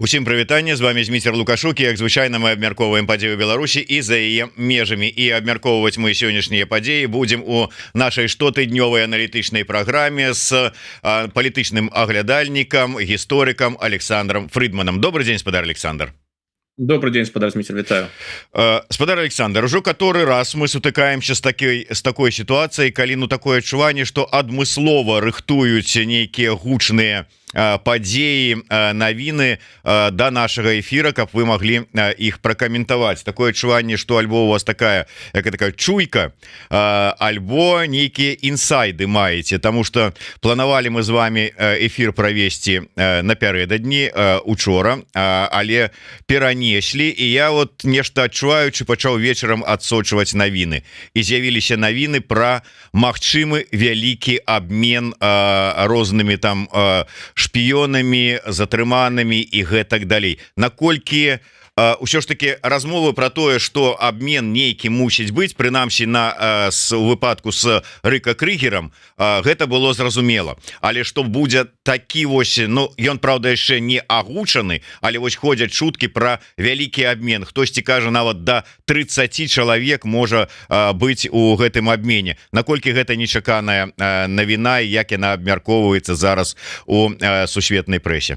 Усім прывітанне, з вами Зміцер Лукашук. Як звычайна, мы абмяркоўваем падзею Беларусі і за яе межамі, і абмяркоўваць мы сённяшнія падзеі будзем у нашай штотыднёвай аналітычнай праграме з палітычным аглядальнікам, гісторыкам Александром Фридманом. Добрый день, спадар Александр. Добрый день, спадар Зміцер, вітаю. Спадар Александр, ужо который раз мы сутыкаемся з такой сітуацыяй, калі такое адчуванне, што адмыслова рыхтуюць нейкія гучныя падзеі, навіны да нашага эфира, каб вы могли іх пракаментаваць. Такое адчуванне, што альбо у вас такая чуйка, альбо нейкія інсайды маеце, тому что планавалі мы з вами эфир правесці напярэдадні учора, але перанеслі, і я вот нешта адчуваючы пачаў вечарам адсочваць навіны, і з'явіліся навіны пра магчымы вялікі абмен рознымі там шпіёнамі, затрыманымі і гэтак далей. Наколькі ўсё ж таки размовы про тое, што абмен нейкі мусіць быць, прынамсі у выпадку з Рыка Крыгерам, гэта было зразумела. Але што будзе такі вось, ён правда яшчэ не агучаны, але вось ходзяць чуткі пра вялікі абмен. Хтосьці кажа, нават да 30 чалавек можа быць у гэтым абмене. Наколькі гэта нечаканая навіна, і як яна абмяркоўваецца зараз у сусветнай прэсе?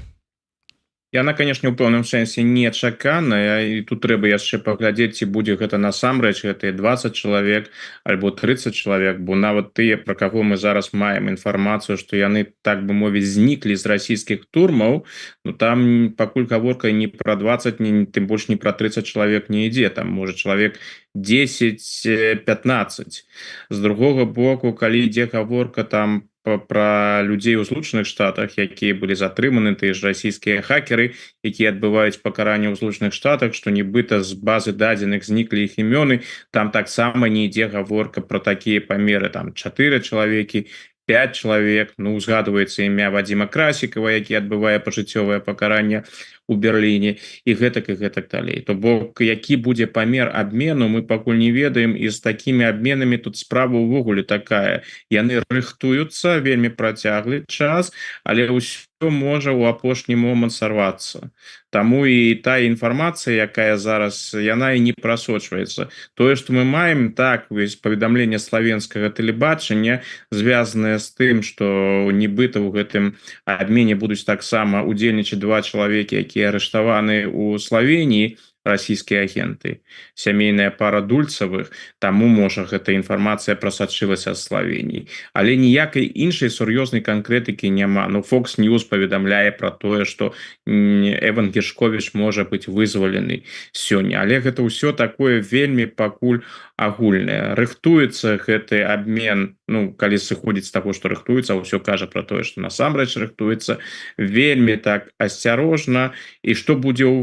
Яна, конечно, у пэўным сэнсе нечаканая, і тут трэба яшчэ паглядзець, ці будзе гэта насамрэч гэтыя 20 чалавек альбо 30 чалавек, бо нават тыя, пра каго мы зараз маем інфармацыю, што яны, так бы мовіць, зніклі з расійскіх турмаў, там пакуль гаворка не пра 20, тым больш не пра 30 чалавек не ідзе, там можа чалавек 10-15. З другога боку, калі ідзе гаворка там пра людзей у Злучаных Штатах, якія былі затрыманы, тыя ж расійскія хакеры, якія адбываюць пакаранне ў Злучаных Штатах, што нібыта з базы дадзеных зніклі іх імёны, там таксама не ідзе гаворка пра такія памеры, там 4 чалавекі, 5 чалавек, узгадваецца імя Вадзіма Красікава, які адбывае пажыццёвае пакаранне у Берліне, і гэтак далей. То бок, які будзе памер абмену, мы пакуль не ведаем, і з такімі абменамі тут справа ўвогуле такая. Яны рыхтуюцца вельмі працяглы час, але ўсё можа ў апошні момант сарвацца. Таму і тая інфармацыя, якая зараз, яна і не прасочваецца. Тое, што мы маем, так, паведамленне славенскага тэлебачання, звязанае з тым, што нібыта ў гэтым абмене будуць таксама удзельнічаць 2 чалавекі, якія арыштаваны ў Славеніі, расійскія агенты, сямейная пара Дульцавых, таму можа гэта інфармацыя прасачылася з Славеніі. Але ніякай іншай сур'ёзнай канкрэтыкі няма. Fox News паведамляе пра тое, што Эван Гершковіч можа быць вызвалены сёння. Але гэта ўсё такое вельмі пакуль агульнае. Рыхтуецца гэты абмен, калі сыходзіць з таго, што рыхтуецца, ўсё кажа пра тое, што насамрэч рыхтуецца вельмі так асцярожна, і што будзе ў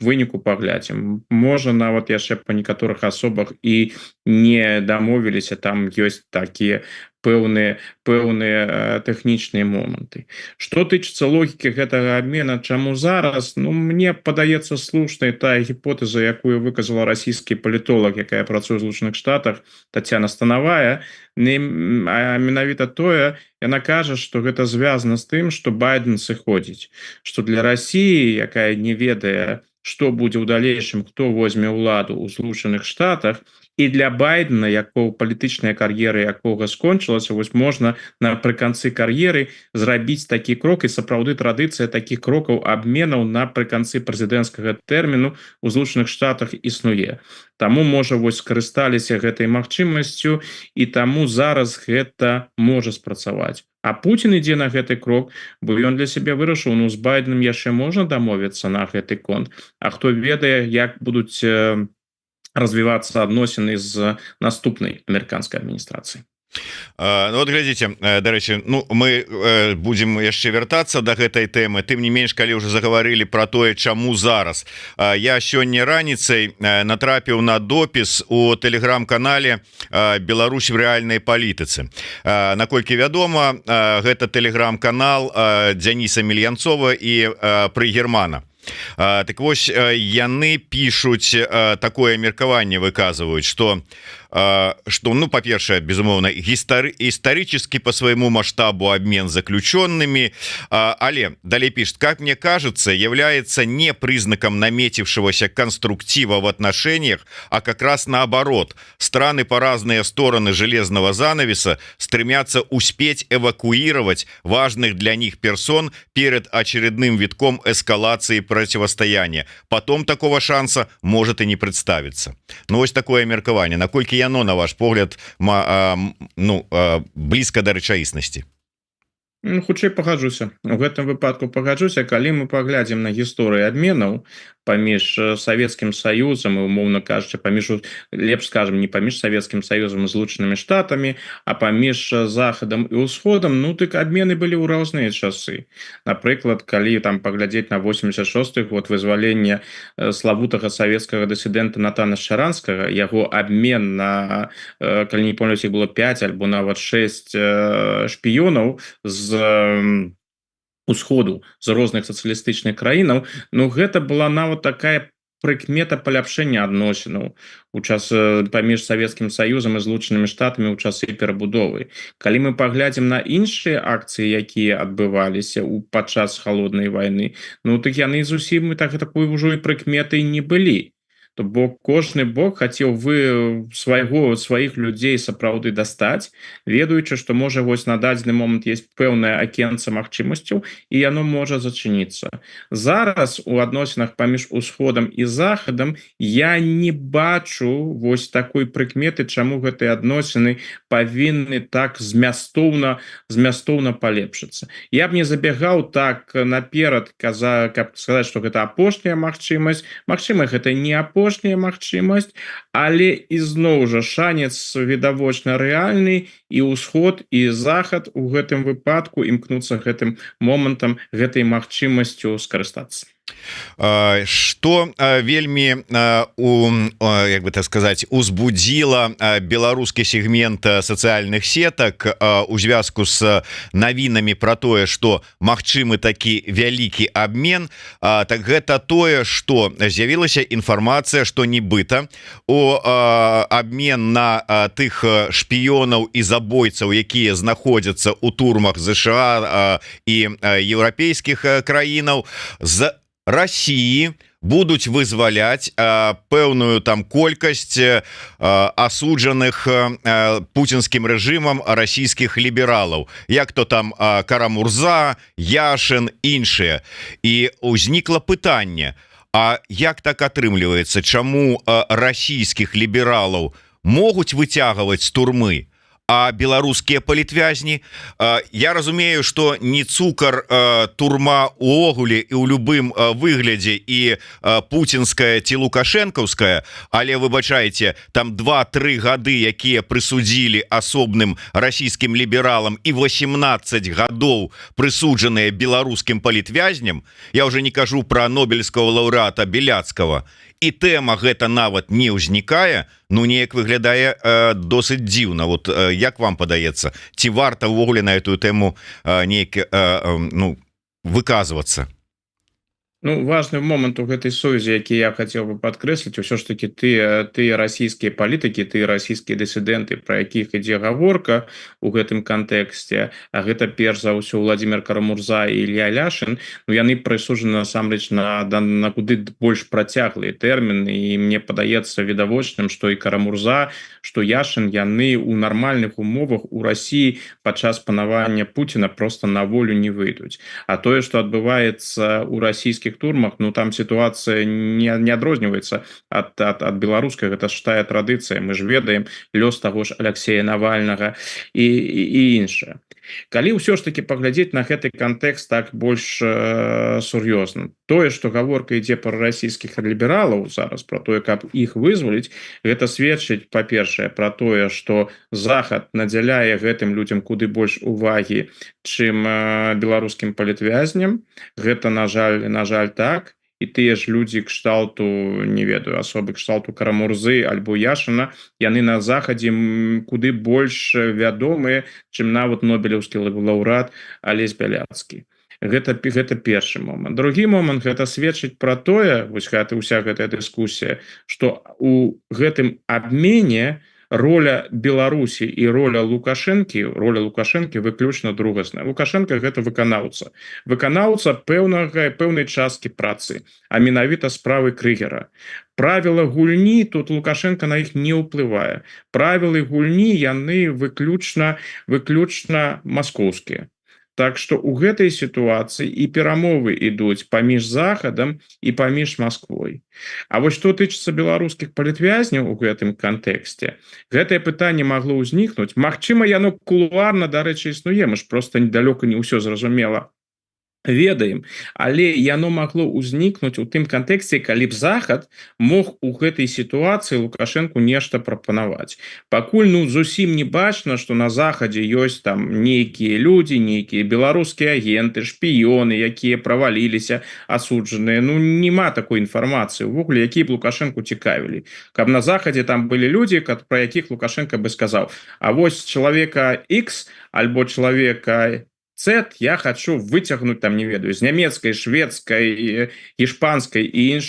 выніку паглядзець. Можа, нават яшчэ па некаторых асобах і не дамовіліся, там ёсць такія пэўныя тэхнічныя моманты. Што тычыцца логікі гэтага абмена, чаму зараз, мне падаецца слушнай тая гіпотэза, якую выказала расійскі палітолог, якая працуе ў Злучаных Штатах, Тацяна Станавая, а менавіта тое, яна кажа, што гэта звязана з тым, што Байден сыходзіць, што для Расіі, якая не ведае, што будзе ў далейшым, хто возьме ўладу ў Злучаных Штатах, і для Байдена, палітычная кар'ера якога скончылася, вось можна напрыканцы кар'еры зрабіць такі крок, і сапраўды традыцыя такіх крокаў абменаў напрыканцы прэзідэнцкага тэрміну ў Злучаных Штатах існуе. Таму, можа, вось скарысталіся гэтай магчымасцю, і таму зараз гэта можа спрацаваць. А Путін ідзе на гэты крок, бо ён для сябе вырашыў, з Байденом яшчэ можна дамовіцца на гэты конт, а хто ведае, як будуць развівацца адносіны з наступнай амерыканскай адміністрацыі. Вот глядзіце, дарэчы, мы будзем яшчэ вяртацца да гэтай тэмы. Тым не менш, калі ўжо загаварылі пра тое, чаму зараз, я сёння раніцай натрапіў на допіс у тэлеграм-канале «Беларусь в рэальнай палітыцы». Наколькі вядома, гэта тэлеграм-канал Дзяніса Мельянцова і Прыгермана. Так вось, яны пішуць такое меркаванне, выказваюць, што что, ну, по-першее, безумоўно, исторически по своему масштабу обмен заключенными, але далее пишет: как мне кажется, является не признаком наметившегося конструктива в отношениях, а как раз наоборот. Страны по разные стороны железного занавеса стремятся успеть эвакуировать важных для них персон перед очередным витком эскалации противостояния. Потом такого шанса может и не представиться. Ну, ось такое меркаванне. Наколькі яно, на ваш погляд, блізка да рэчаіснасці? Ну, хутчэй пагаджуся. У гэтым выпадку пагаджуся, калі мы паглядзім на гісторыю абменаў паміж Савецкім Саюзам і, умоўна кажучы, паміж, лепш скажем, не паміж Савецкім Саюзам і Злучанымі Штатамі, а паміж Захадам і Усходам, ну, так абмены былі ў розныя часы. Напрыклад, калі там паглядзець на 86-й год вызвалення славутага савецкага дысідэнта Натана Шчаранскага, яго абмен на, калі не помыляюсь, іх было 5 альбо нават 6 шпіёнаў з усходу, з розных сацыялістычных краінаў, ну гэта была нават такая прыкмета паляпшэння адносінаў у час паміж Савецкім Саюзам і Злучанымі Штатамі ў часы перабудовы. Калі мы паглядзім на іншыя акцыі, якія адбываліся падчас халоднай вайны, ну так яны зусім такой ўжо і прыкметай не былі. То бок кожны бок хацеў сваіх людзей сапраўды дастаць, ведаючы, што можа вось на дадзены момант есть пэўнае акенца магчымасцяў і яно можа зачыніцца. Зараз у адносінах паміж Усходам і Захадам я не бачу вось такой прыкметы, чаму гэтыя адносіны павінны так змястоўна палепшыцца. Я б не забегаў так наперад, каб сказаць, што гэта апошняя магчымасць. Магчыма, гэта не апошняя магчымасць, але ізноў жа шанец відавочна рэальны, і ўсход і захад у гэтым выпадку імкнуцца гэтым момантам, гэтай магчымасцю скарыстацца. Что вельмі як бы так сказать, узбудзіла беларускі сегмент сацыяльных сетак у звязку с навінамі про тое, что магчымы такі вялікі абмен, так гэта тое, что з'явілася інфармацыя, что нібыта абмен на тых шпіёнаў і забойцаў, якія знаходзяцца ў турмах ЗША і еўрапейскіх краінаў, з России будуць вызваляць пэўную там колькасць асуджаных пуцінскім рэжымам расійскіх лібералаў, як то там Карамурза, Яшин, іншыя. І ўзнікла пытанне: а як так атрымліваецца, чаму расійскіх лібералаў могуць выцягваць з турмы, а беларускія палітвязні? Я разумею, что не цукар турма увогуле і ў любым выглядзе, і пуцінская ці лукашэнкаўская, але выбачайце, там 2-3 гады, якія прысудзілі асобным расійскім лібералам, і 18 гадоў прысуджаныя беларускім палітвязням, я уже не кажу про нобелевского лаўрэата Беляцкага, і тэма гэта нават не ўзнікае, ну неяк выглядае досыць дзіўна. Вот як вам падаецца, ці варта ўвогуле на эту тэму неяк выказвацца? Ну, важны момант у гэтай сувязі, які я хацеў бы падкрэсліць, усё ж таки тыя расійскія палітыкі, тыя расійскія дысідэнты, пра якіх ідзе гаворка у гэтым кантэксце, а гэта перш за ўсё Владимир Карамурза і Ілья Яшин, ну яны прысуджаны насамрэч на куды больш працяглыя тэрміны, і мне падаецца відавочным, што і Карамурза, што Яшин, яны ў нармальных умовах у Расіі падчас панавання Пуціна просто на волю не выйдуць. А тое, што адбываецца ў расійскіх турмах, ну там ситуация не адрозніваецца от беларускай, гэта ж тая традыцыя, мы ж ведаем лёс таго ж Алексея Навальнага і іншае. Калі ўсё ж таки паглядзець на гэты кантэкст так больш сур'ёзна, тое, што гаворка ідзе пра расійскіх лібералаў зараз, пра тое, каб іх вызваліць, гэта сведчыць, па-першае, пра тое, што Захад надзяляе гэтым людзям куды больш увагі, чым беларускім палітвязням. Гэта на жаль так. І тыя ж людзі кшталту, не ведаю, асобы кшталту Карамурзы альбо Яшина, яны на Захадзе куды больш вядомыя, чым нават нобелеўскі лаўрэат Алесь Бяляцкі. Гэта першы момант. Другі момант, гэта сведчыць пра тое, вось уся гэтая дыскусія, што у гэтым абмене роля Беларусі і роля Лукашэнкі выключна другасная. Лукашенко гэта выканаўца пэўнай часткі працы, а менавіта справы Крыгера. Правіла гульні тут Лукашенко на іх не ўплывае. Правілы гульні яны выключна маскоўскія. Так што ў гэтай сітуацыі і перамовы ідуць паміж захадам і паміж Масквой. А вось што тычыцца беларускіх палітвязняў у гэтым кантэксце, гэтае пытанне магло ўзнікнуць. Магчыма, яно кулуарна, дарэчы, існуе, мы ж проста недалёка не ўсё зразумела ведаем, але яно магло ўзнікнуць у тым кантэксце, калі б захад мог у гэтай сітуацыі Лукашэнку нешта прапанаваць. Пакуль зусім не бачна, што на захадзе ёсць там нейкія людзі, нейкія беларускія агенты, шпіёны, якія праваліліся, асуджаныя. Няма такой інфармацыі увогуле, якія б Лукашэнку цікавілі. Каб на захадзе там былі людзі, пра якіх Лукашенко бы сказаў: а вось чалавека X альбо чалавека Z я хочу выцягнуць там, не ведаю, з нямецкай, шведскай, іспанскай і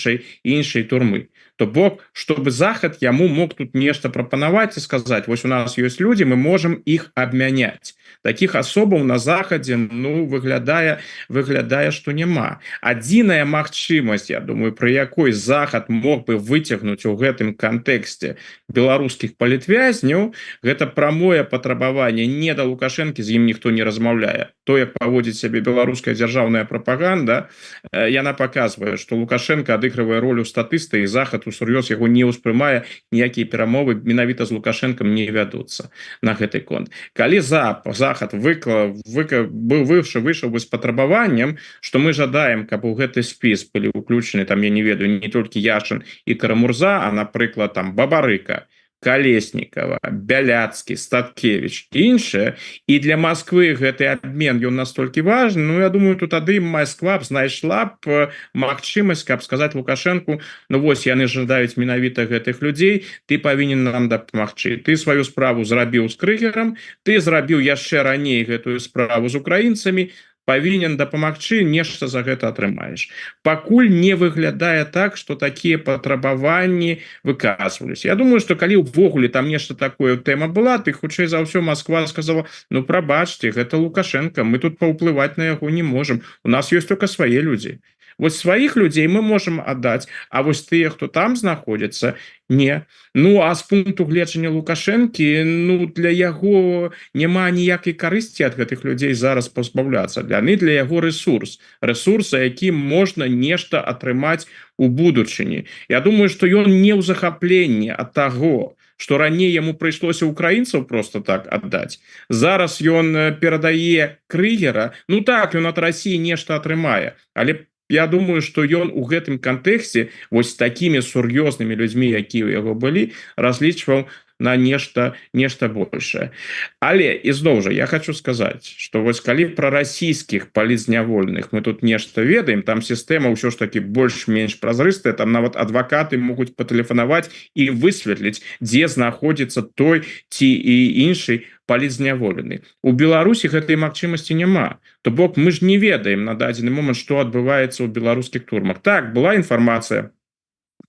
іншай турмы. То бок, чтобы захад яму мог тут нешта прапанаваць і сказаць: вось у нас ёсць людзі, мы можем іх абмяняць. Такіх асобаў на захадзе выглядае, што няма. Адзіная магчымасць, я думаю, пры якой захад мог бы выцягнуць у гэтым кантэксце беларускіх палітвязняў, гэта прамое патрабаванне не да Лукашэнкі, з ім ніхто не размаўляе. То, як паводзіць сябе беларуская дзяржаўная прапаганда, яна паказвае, што Лукашенко адыгрывае ролю статыста, і захад усур'ёз яго не ўспрымае, ніякія перамовы менавіта з Лукашэнкам не вядуцца на гэты конт. Калі захад выйшаў бы з патрабаваннем, што мы жадаем, каб у гэты спіс былі ўключаны, там, я не ведаю, не толькі Яшын і Карамурза, а, напрыклад, там Бабарыка, Калеснікава, Бяляцкі, Статкевич і іншыя, і для Масквы гэты абмен ён настолькі важны. Я думаю, тут тады Масква б знайшла б магчымасць, каб сказаць Лукашэнку: вось яны жадаюць менавіта гэтых людзей, ты павінен нам дапамагчы. Ты сваю справу зрабіў з Крыгерам, ты зрабіў яшчэ раней гэтую справу з украінцамі, павінен дапамагчы, нешта за гэта атрымаеш. Пакуль не выглядае так, што такія патрабаванні выказваліся. Я думаю, што калі ўвогуле там нешта такое тэма была, ты хутчэй за ўсё Масква сказала: прабачце, гэта Лукашенко, мы тут паўплываць на яго не можам, у нас ёсць только свае людзі. Вось сваіх людзей мы можам аддаць, а вось тыя, хто там знаходзіцца, не. А з пункту гледжання Лукашэнкі, для яго няма ніякай карысці ад гэтых людзей зараз пазбаўляцца. Яны для яго ресурс, за якім можна нешта атрымаць у будучыні. Я думаю, што ён не ў захапленні ад таго, што раней яму прыйшлося украінцаў просто так аддаць. Зараз ён перадае Крыгера, так, ён ад Расіі нешта атрымае, але я думаю, што ён у гэтым кантэксце вось такімі сур'ёзнымі людзьмі, якія ў яго былі, разлічваў на нешта большее. Але, ізноў жа, я хочу сказаць, што вось калі пра расійскіх палітзняволеных мы тут нешта ведаем, там сістэма ўсё ж таки больш-менш празрыстая, там нават адвакаты могуць патэлефанаваць і высветліць, дзе знаходзіцца той ці і іншы палітзняволены. У Беларусі гэтай магчымасці няма. То бок мы ж не ведаем на дадзены момант, што адбываецца ў беларускіх турмах. Так, была інфармацыя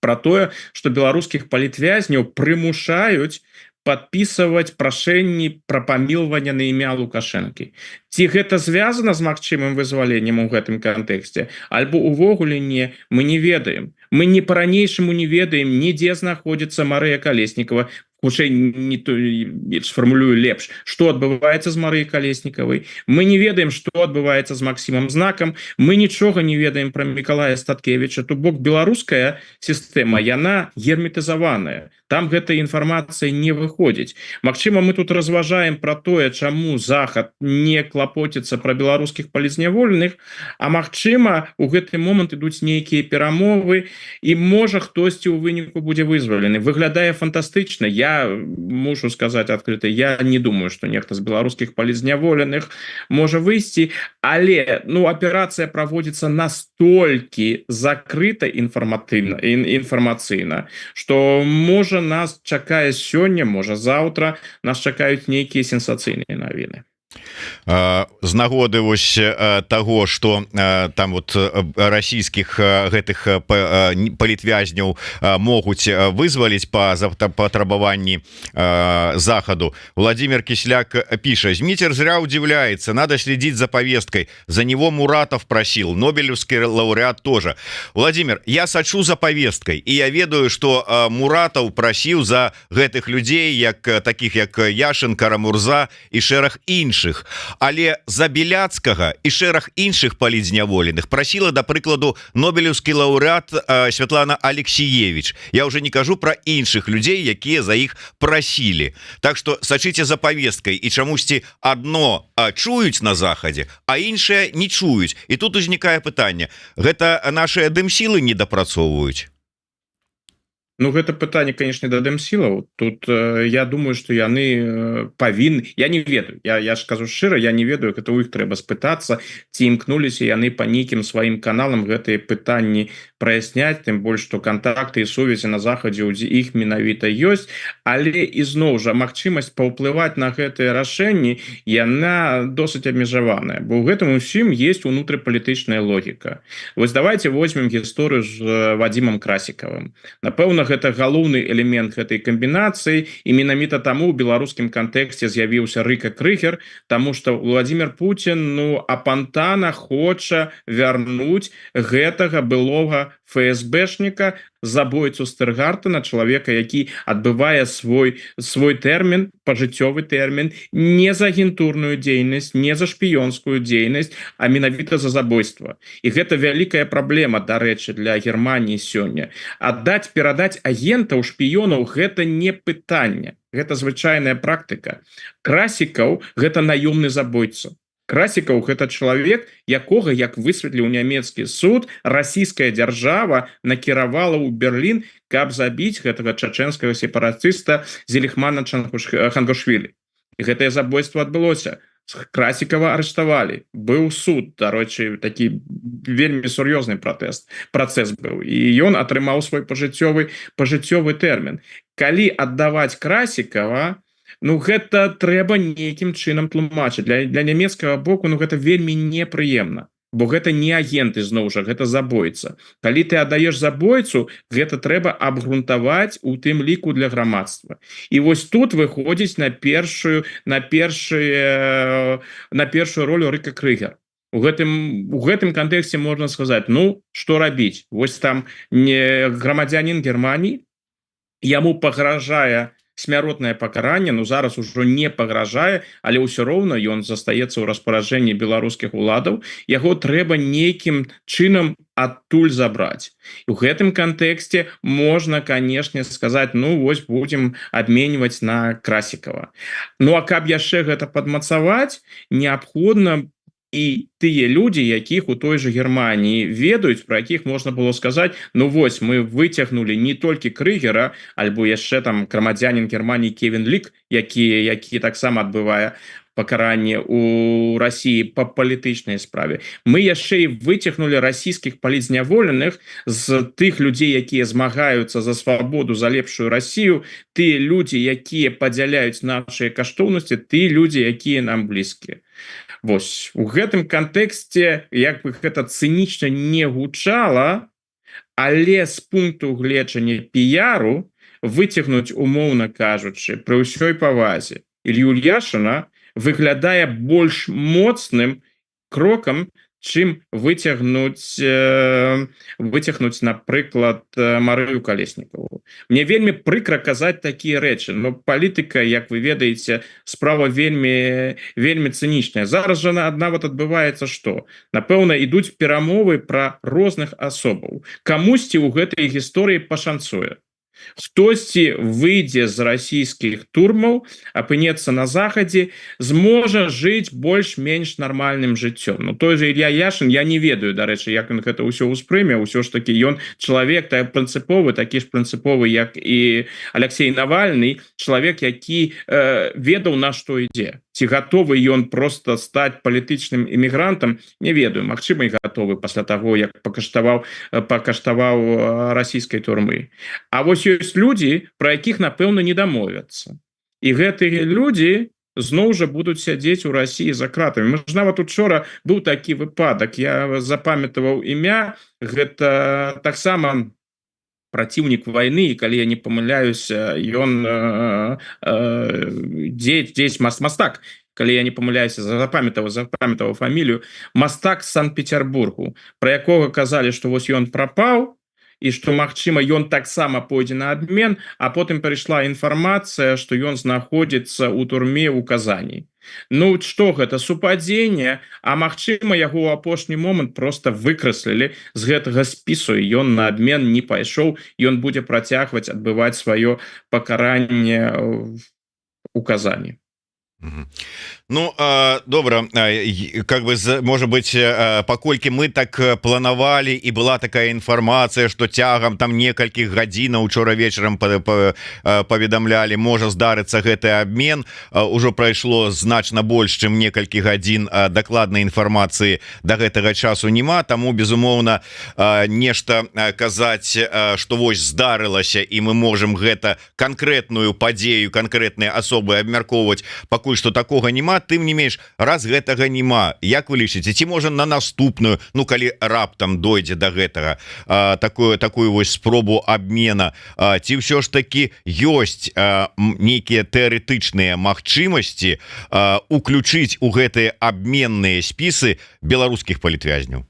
про тое, што беларускіх палітвязняў прымушаюць падпісваць прашэнні пра памілванне на імя Лукашэнкі. Ці гэта звязана з магчымым вызваленнем у гэтым кантэксце, альбо увогуле не, мы не ведаем. Мы не па-ранейшаму не ведаем, нідзе знаходзіцца Марыя Калеснікава, хутчэй не сфармулюю лепш, што адбываецца з Марыяй Калеснікавай. Мы не ведаем, што адбываецца з Максімам Знакам, мы нічога не ведаем пра Мікалая Статкевіча. То бок беларуская сістэма, яна герметызаваная. Там гэтая інфармацыя не выходзіць. Магчыма, мы тут разважаем пра тое, чаму захад не клапоціцца пра беларускіх палітзняволеных, а магчыма, у гэты момант ідуць нейкія перамовы, і можа хтосьці ў выніку будзе вызвалены. Выглядае фантастычна. Я мушу сказаць адкрыта, я не думаю, што нехта з беларускіх палітзняволеных можа выйсці, але аперацыя праводзіцца настолькі закрыта інфармацыйна, што можа нас чакае сёння, можа заўтра нас чакаюць нейкія сенсацыйныя навіны. З нагоды вось того, что там вот расійскіх гэтых палітвязняў могуць вызваліць по патрабаванні захаду. Владимир Кисляк пишет: Змитер зря удивляется, надо следить за повесткой, за него Муратов просил, Нобелевский лауреат тоже. Владимир, я сочу за повесткой, и я ведаю, что Муратов просил за гэтых людей, як таких як Яшин, Карамурза и шэраг іншых. Але за Беляцкага і шэраг іншых палітзняволеных прасіла, да прыкладу, нобелеўскі лаўрэат Святлана Алексеевич. Я уже не кажу про іншых людзей, якія за іх прасілі. Так что сачыце за повесткой, і чамусьці одно чуюць на захадзе, а іншае не чуюць. І тут узнікае пытанне: гэта наши дымсілы не дапрацоўваюць? Ну, гэта пытанне, конечно, да дэмсілаў. Тут я думаю, что яны павінны, я не ведаю, я ж кажу шчыра, я не ведаю, гэта ў іх трэба спытацца, ці імкнуліся яны па нейкім сваім каналам гэтыя пытанні праясняць, тым больш што кантакты і сувязі на захадзе ў іх менавіта ёсць. Але ізноў жа магчымасць паўплываць на гэтыя рашэнні яна досыць абмежаваная, бо ў гэтым усім есть унутрыпалітычная логіка. Вось давайте возьмем гісторыю з Вадзімам Красікавым. Напэўна, гэта галоўны элемент гэтай камбінацыі, і менавіта таму ў беларускім кантэксце з'явіўся Рыка Крыгер, таму што Владимир Путин, апантана хоча вярнуць гэтага былога ФСБшніка, забойцу Стэргартена, чалавека, які адбывае свой тэрмін, пажыццёвы тэрмін, не за агентурную дзейнасць, не за шпіёнскую дзейнасць, а менавіта за забойства. І гэта вялікая праблема, дарэчы, для Германії сёння. Перадаць агентаў, шпіёнаў — гэта не пытанне, гэта звычайная практыка. Красікаў — гэта наёмны забойца. Красікаў — гэта чалавек, якога, як высветліў нямецкі суд, расійская дзяржава накіравала ў Берлін, каб забіць гэтага чачэнскага сепаратыста Зеліхмана Хангашвілі. І гэтае забойство адбылося. Красікава арыштавалі, быў суд, дарэчы, такі вельмі сур'ёзны працэс быў, і ён атрымаў свой пажыццёвы тэрмін. Калі аддаваць Красікава, гэта трэба нейкім чынам тлумачыць. Для нямецкага боку гэта вельмі непрыемна, бо гэта не агент, ізноў жа, гэта забойца. Калі ты аддаеш забойцу, гэта трэба абгрунтаваць, у тым ліку для грамадства. І вось тут выходзіць на першую ролю Рыка Крыгер. У гэтым кантэксце можна сказаць, што рабіць? Вось там не грамадзянін Германії, яму пагражае смяротнае пакаранне, зараз ужо не пагражае, але ўсё роўна ён застаецца ў распараджэнні беларускіх уладаў, яго трэба нейкім чынам адтуль забраць. І ў гэтым кантэксце можна, канешне, сказаць, вось будзем абменьваць на Красікава. А каб яшчэ гэта падмацаваць, неабходна і тыя людзі, якіх у той жа Германії ведаюць, пра якіх можна было сказаць, вось мы выцягнулі не толькі Крыгера, альбо яшчэ там грамадзянін Германії Кевін Лік, які таксама адбывае пакаранне ў Расіі па палітычнай справе. Мы яшчэ і выцягнулі расійскіх палітзняволеных з тых людзей, якія змагаюцца за свабоду, за лепшую Расію, тыя людзі, якія падзяляюць нашыя каштоўнасці, тыя людзі, якія нам блізкія. Вось, у гэтым кантэксце, як бы гэта цынічна не гучала, але з пункту гледжання піяру выцягнуць, умоўна кажучы, пры ўсёй павазе Ілью Яшина выглядае больш моцным крокам, чым выцягнуць, напрыклад, Марыю Калеснікаву. Мне вельмі прыкра казаць такія рэчы, палітыка, як вы ведаеце, справа вельмі цынічная. Зараз жа нават адбываецца што? Напэўна, ідуць перамовы пра розных асобаў. Камусьці ў гэтай гісторыі пашанцуе. Хтосьці выйдзе з расійскіх турмаў, апынецца на захадзе, зможа жыць больш-менш нармальным жыццём. Той же Ілля Яшин, я не ведаю, дарэчы, як ён гэта ўсё ўспрыме, ўсё ж такі ён чалавек прынцыповы, такі ж прынцыповы, як і Алексей Навальны, чалавек, які ведаў, на што ідзе. Ці гатовы ён проста стаць палітычным эмігрантам, не ведаю, магчыма, і гатовы пасля таго, як пакаштаваў расійскай турмы. А вось ёсць людзі, пра якіх, напэўна, не дамовяцца. І гэтыя людзі зноў жа будуць сядзець у России за кратамі. Мы ж нават учора быў такі выпадак, я запамятаваў імя, гэта таксама праціўнік войны, і калі я не памыляюся, ён дзеяць мастак, калі я не памыляюся, запамятаваў фамілію, мастак з Санкт-Петербургу, про якога казалі, што вось ён прапаў, і што магчыма ён таксама пойдзе на абмен, а потым прыйшла інфармацыя, што ён знаходзіцца ў турме ў Казані. Ну што гэта супадзенне, а магчыма яго ў апошні момант просто выкраслілі з гэтага спісу, і ён на абмен не пайшоў, ён будзе працягваць адбываць сваё пакаранне у Казані. Ну добра, как бы может быть, паколькі мы так планавалі і была такая інфармацыя, што цягам там некалькіх гадзінаў учора вечарам паведамлялі, можа здарыцца гэты абмен, ужо прайшло значна больш чым некалькі гадзін, дакладнай інфармацыі да гэтага часу няма, таму безумоўна нешта казаць, што вось здарылася і мы можем гэта канкрэтную падзею, канкрэтныя асобы абмяркоўваць, пакуль што такога няма. Тым не менш, раз гэтага няма, як вы лічыце, ці можа на наступную, ну калі раптам дойдзе до гэтага, такую вось спробу абмена, ці ўсё ж таки ёсць нейкія тэарэтычныя магчымасці уключыць у гэтыя абменныя спісы беларускіх палітвязняў?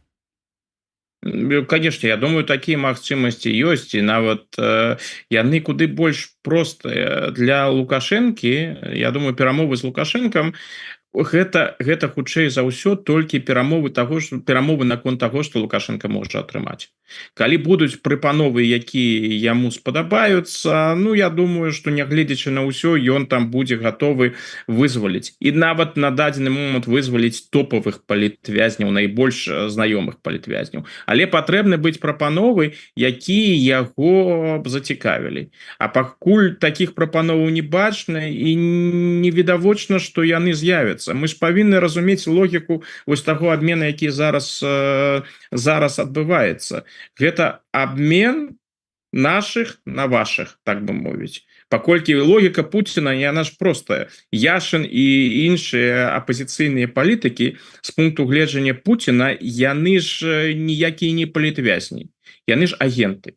Конечно, я думаю, такія магчымасці ёсць, і нават яны куды больш простыя для Лукашэнкі. Я думаю, перамовы з Лукашэнкам гэта хутчэй за ўсё толькі перамовы наконт таго, што Лукашенко можа атрымаць. Калі будуць прапановы, якія яму спадабаюцца, ну я думаю, што нягледзячы на ўсё, ён там будзе гатовы вызваліць, і нават на дадзены момант вызваліць топавых палітвязняў, найбольш знаёмых палітвязняў. Але патрэбны быць прапановы, якія яго зацікавілі. А пакуль такіх прапановаў не бачна і невідавочна, што яны з'явяцца. Мы ж павінны разумець логіку вось таго абмена, які зараз адбываецца. Гэта абмен наших на ваших, так бы мовіць. Паколькі логіка Пуціна, яна ж простая. Яшин і іншыя апазіцыйныя палітыкі з пункту гледжання Пуціна, яны ж ніякія не палітвязні. Яны ж агенты.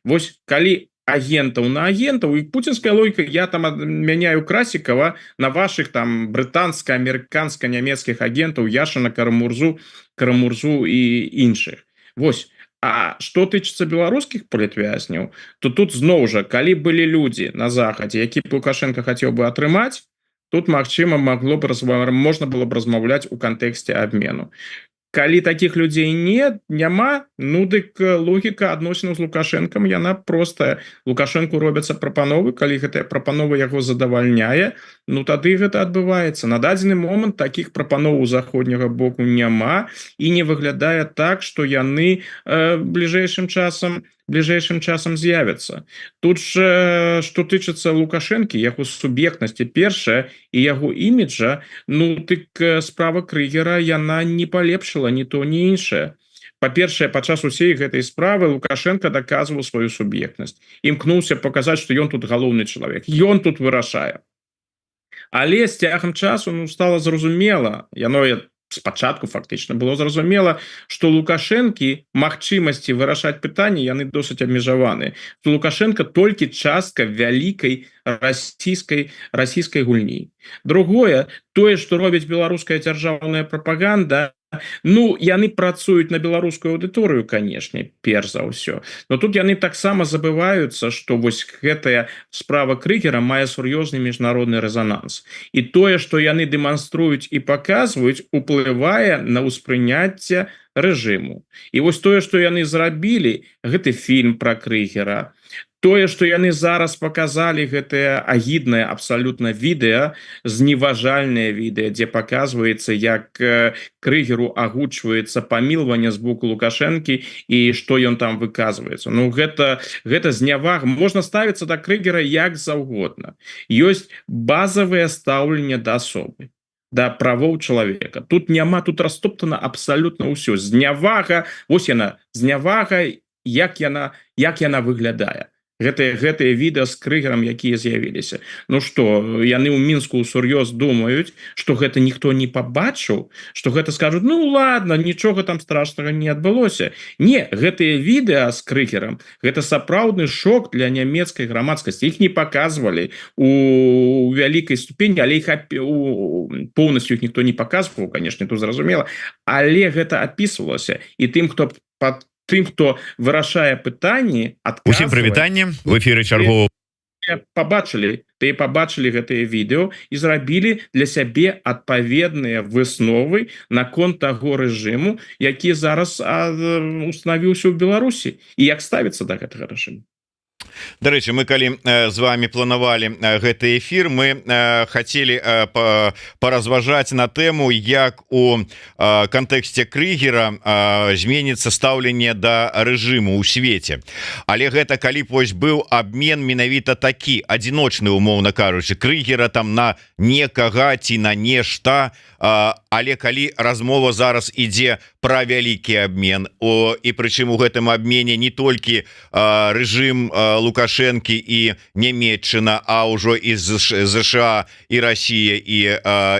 Вось калі агентаў на агентаў, і пуцінская логіка, я там мяняю Красікава на ваших там брытанска, амерыканска, нямецкіх агентаў, Яшина, Карамурзу і іншых. Вось. А што тычыцца беларускіх палітвязняў, то тут зноў жа, калі былі людзі на захадзе, які Лукашенко хацеў бы атрымаць, тут магчыма можна было б размаўляць у кантэксце абмену. Калі такіх людзей няма, ну дык логіка адносінаў з Лукашэнкам, яна простая. Лукашэнку робяцца прапановы, калі гэтая прапанова яго задавальняе, ну тады гэта адбываецца. На дадзены момант такіх прапаноў у заходняга боку няма, і не выглядае так, што яны бліжэйшым часам з'явяцца. Тут ж, што тычыцца Лукашэнкі, яго суб'ектнасці першая і яго іміджа, ну дык справа Крыгера яна не палепшыла ні то, ні іншае. Па-першае, падчас усей гэтай справы Лукашенко даказваў сваю суб'ектнасць. Імкнуўся паказаць, што ён тут галоўны чалавек, ён тут вырашае. Але з цягам часу стала зразумела, яно спачатку фактычна было зразумела, што Лукашэнкі магчымасці вырашаць пытанні яны досыць абмежаваны. Лукашенко толькі частка вялікай расійскай гульні. Другое, тое, што робіць беларуская дзяржаўная прапаганда, ну, яны працуюць на беларускую аўдыторыю, канешне, перш за ўсё. Но тут яны таксама забываюцца, што вось гэтая справа Крыгера мае сур'ёзны міжнародны рэзананс. І тое, што яны дэманструюць і паказваюць, уплывае на ўспрыняцце рэжыму. І вось тое, што яны зрабілі, гэты фільм пра Крыгера, тое, што яны зараз паказалі гэтае агіднае абсалютна відэа, зневажальнае відэа, дзе паказваецца, як Крыгеру агучваецца памілаванне з боку Лукашэнкі і што ён там выказваецца. Ну гэта знявага. Можна ставіцца да Крыгера як заўгодна. Ёсць базавае стаўленне да асобы, да правоў чалавека. Тут няма, тут растоптана абсалютна ўсё. Знявага, вось яна, знявага, як яна выглядае. гэтыя відэа з крыгерам, якія з'явіліся. Ну што, яны ў мінску сур'ёз думаюць, што гэта ніхто не пабачыў, што гэта скажуць, ну ладно, нічога там страшнага не адбылося. Не, гэтыя відэа з крыгерам гэта сапраўдны шок для нямецкай грамадскасці. Іх не паказвалі у вялікай ступені, але іх поўнасцю іх ніхто не паказваў, канешне, тут зразумела, але гэта апісвалася, і тым, хто вырашае пытанні, Усім прывітанне, в эфіры чаргового пабачылі гэтыя відэо і зрабілі для сябе адпаведныя высновы наконт таго рэжыму, які зараз устанавіўся ў Беларусі, і як ставіцца да гэтага рэжыму. Дарэчы, мы калі з вами планавалі гэты эфір, мы хацелі паразважаць на тэму, як у кантэксце крыгера зменіцца стаўленне да рэжыму ў свеце. Але гэта калі б вось быў абмен менавіта такі адзіночны, умоўна кажучы, крыгера там на некага ці на нешта, але калі размова зараз ідзе пра вялікі абмен, і прычым у гэтым абмене не толькі рэжым Лукашэнкі і Нямецчына, а ўжо і ЗША і Расія і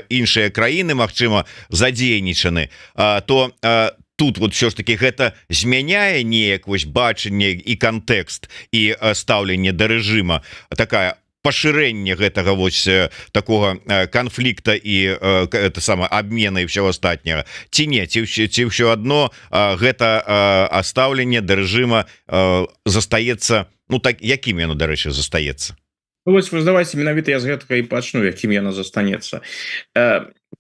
іншыя краіны, магчыма, задзейнічаны, то тут вот все ж таки гэта змяняе неяк вось бачанне і кантэкст і стаўленне да рэжыма, такая пашырэнне гэтага вось такого канфлікта і это самае абмена і ўсё астатняга, ці не, ці ўсё адно гэта стаўленне да рэжыма застаецца, ну так, якім яно, дарэчы, застаецца? Вось, давайте менавіта я з гэтага і пачну, якім яно застанецца.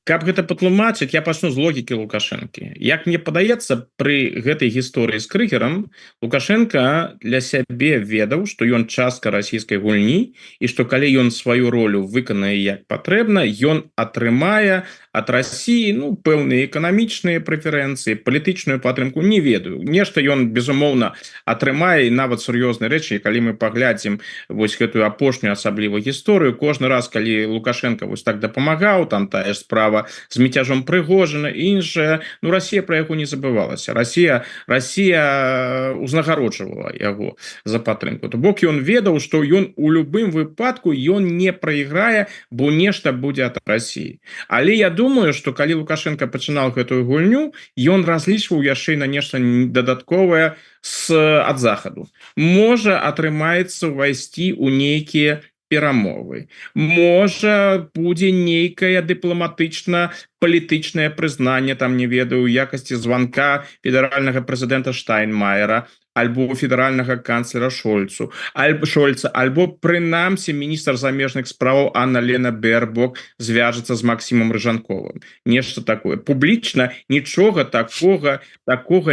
Каб гэта патлумачыць, я пачну з логікі Лукашэнкі. Як мне падаецца, пры гэтай гісторыі з крыгерам Лукашенко для сябе ведаў, што ён частка расійскай гульні, і што калі ён сваю ролю выканае як патрэбна, ён атрымае ад Расіі, ну, пэўныя эканамічныя прэферэнцыі, палітычную падтрымку, не ведаю. Нешта ён, безумоўна, атрымае, і нават сур'ёзныя рэчы, калі мы паглядзім вось гэтую апошнюю асаблівую гісторыю, кожны раз, калі Лукашенко вось так дапамагаў, там тая ж справа з міцяжом Прыгожина і іншая, ну, Расія пра яго не забывалася. Расія узнагароджвала яго за падтрымку. То бок ён ведаў, што ён у любым выпадку ён не прайграе, бо нешта будзе ад Расіі. Але я думаю, што калі Лукашенко пачынаў гэтую гульню, ён разлічваў яшчэ на нешта дадатковае ад захаду. Можа, атрымаецца ўвайсці ў нейкія перамовы. Можа, будзе нейкае дыпламатычна-палітычнае прызнанне, там, не ведаю, якасці званка федэральнага прэзідэнта Штайнмаера, альбо федэральнага канцлера Шольца, альбо прынамсі міністр замежных справаў Анна-Лена Бербок звяжацца з Максімам Рыжанковым. Нешта такое. Публічна нічога такога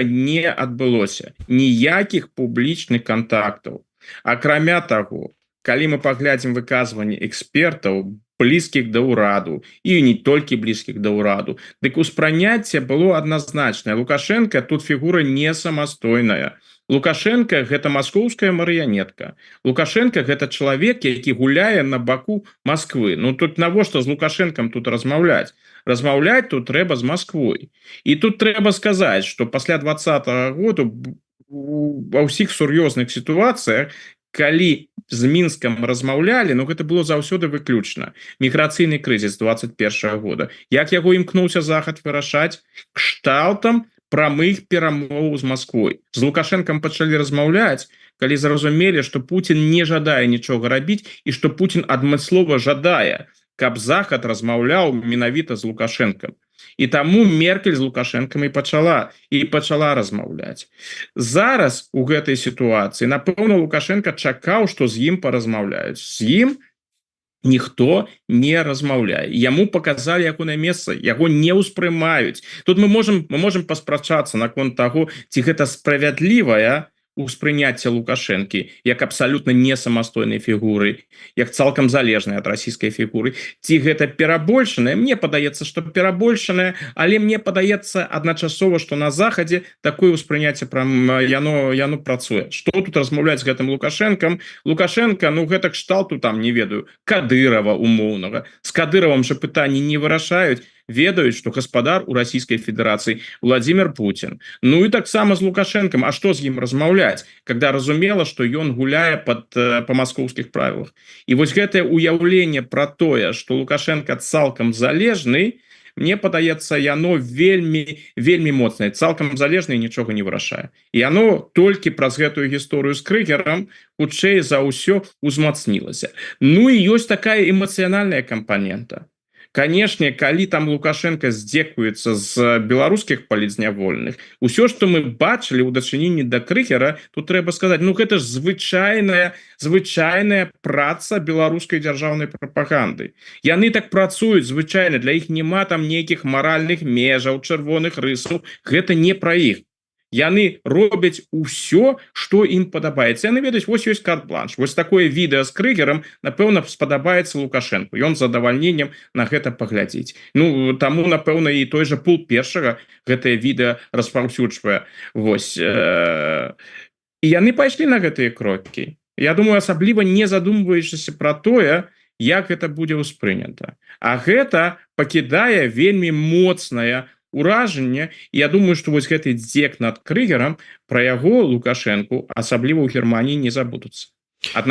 не адбылося. Ніякіх публічных кантактаў. Акрамя таго, калі мы паглядзім выказванні экспертаў, блізкіх да ўраду, і не толькі блізкіх да ўраду, дык успрыняцце было адназначнае. Лукашенко тут фігура не самастойная. Лукашенко гэта маскоўская марыянетка. Лукашенко гэта чалавек, які гуляе на баку Масквы. Ну тут навошта з Лукашенком тут размаўляць? Размаўляць тут трэба з Масквой. І тут трэба сказаць, што пасля 2020 года ва ўсіх сур'ёзных сітуацыях, калі з Мінскам размаўлялі, ну гэта было заўсёды выключна. Міграцыйны крызіс 21 года. Як яго імкнуўся захад вырашаць? Кшталтам прамых перамоў з Масквой. З Лукашэнкам пачалі размаўляць, калі зразумелі, што Пуцін не жадае нічога рабіць і што Пуцін адмыслова жадае, каб захад размаўляў менавіта з Лукашэнкам. І таму Меркель з Лукашэнкам і пачала размаўляць. Зараз у гэтай сітуацыі, напэўна, Лукашенко чакаў, што з ім паразмаўляюць. З ім ніхто не размаўляе. Яму паказалі ягонае месца, яго не ўспрымаюць. Тут мы можам паспрачацца наконт таго, ці гэта справядлівая успрыняцце Лукашэнкі як абсалютна не самастойнай фігуры, як цалкам залежнай ад расійскай фігуры, ці гэта перабольшанае? Мне падаецца, што перабольшанае, але мне падаецца адначасова, што на захадзе такое ўспрыняцце яно працуе. Што тут размаўляць з гэтым Лукашэнкам? Лукашенко, ну гэта кшталту там, не ведаю, Кадырова умоўнага. З Кадыровым жа пытанні не вырашаюць. ведаюць, што гаспадар у Расійскай Федэрацыі Владимир Путин. Ну і таксама з Лукашенком, а што з ім размаўляць, когда разумела, што ён гуляе па маскоўскіх правілах. І вось гэтае уяўленне пра тое, што Лукашенко цалкам залежны, мне падаецца, яно вельмі моцнае, цалкам залежнае, нічога не вырашае. І яно толькі праз гэтую гісторыю з Крыгерам хутчэй за ўсё узмацнілася. Ну і ёсць такая эмацыянальная кампанента. Канешне, калі там Лукашенко здзекуецца з беларускіх палітзнявольных, усё, што мы бачылі ў дачыненні да Крыгера, тут трэба сказаць, ну гэта ж звычайная праца беларускай дзяржаўнай прапаганды. Яны так працуюць звычайна, для іх няма там нейкіх маральных межаў, чырвоных рысаў, гэта не пра іх. Яны робяць усё, што ім падабаецца. Яны ведаюць, вось ёсць карт-бланш. Вось такое відэа з Крыгерам, напэўна, спадабаецца Лукашенку. Ён з задавальненнем на гэта паглядзіць. Ну, таму, напэўна, і той жа Пул Першага гэтае відэа распаўсюджвае. Вось. І яны пайшлі на гэтыя крокі. Я думаю, асабліва не задумваючыся пра тое, як гэта будзе ўспрынята. А гэта пакідае вельмі моцнае уражанне. Я думаю, што вось гэты дзек над Крыгерам, пра яго Лукашенку, асабліва ў Германіі, не забудуцца. А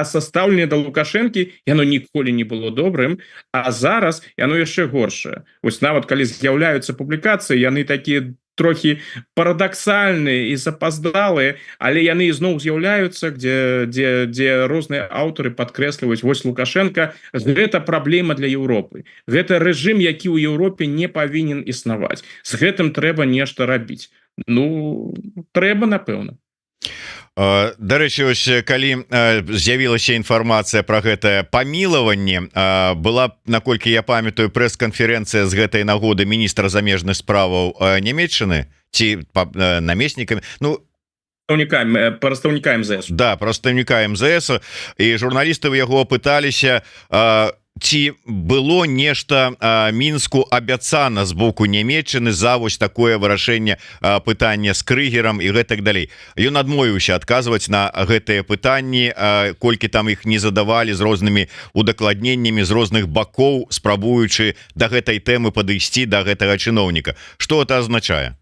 састаўленне да Лукашэнкі, яно ніколі не было добрым, а зараз яно яшчэ горшае. Вось нават калі з'яўляюцца публікацыі, яны такія трохі парадаксальныя і запаздалыя, але яны ізноў з'яўляюцца, дзе розныя аўтары падкрэсліваюць, вось Лукашенко, гэта праблема для Еўропы. Гэта рэжым, які ў Еўропе не павінен існаваць. З гэтым трэба нешта рабіць. Ну, трэба, напэўна. Дарэчы, ось калі з'явілася інфармацыя пра гэтае памілаванне, была, наколькі я памятаю, прэс-канферэнцыя з гэтай нагоды міністра замежных справаў Нямецчыны ці намеснікамі, ну, прадстаўніка МЗС. Да, прадстаўніка МЗС, і журналісты ў яго пыталіся, ці было нешта Мінску абяцана з боку Нямецчыны за вось такое вырашэнне пытання з Крыгерам і гэтак далей. Ён адмовіўся адказваць на гэтыя пытанні, колькі там іх не задавалі з рознымі удакладненнямі з розных бакоў, спрабуючы да гэтай тэмы падысці да гэтага чыноўніка. Што гэта азначае?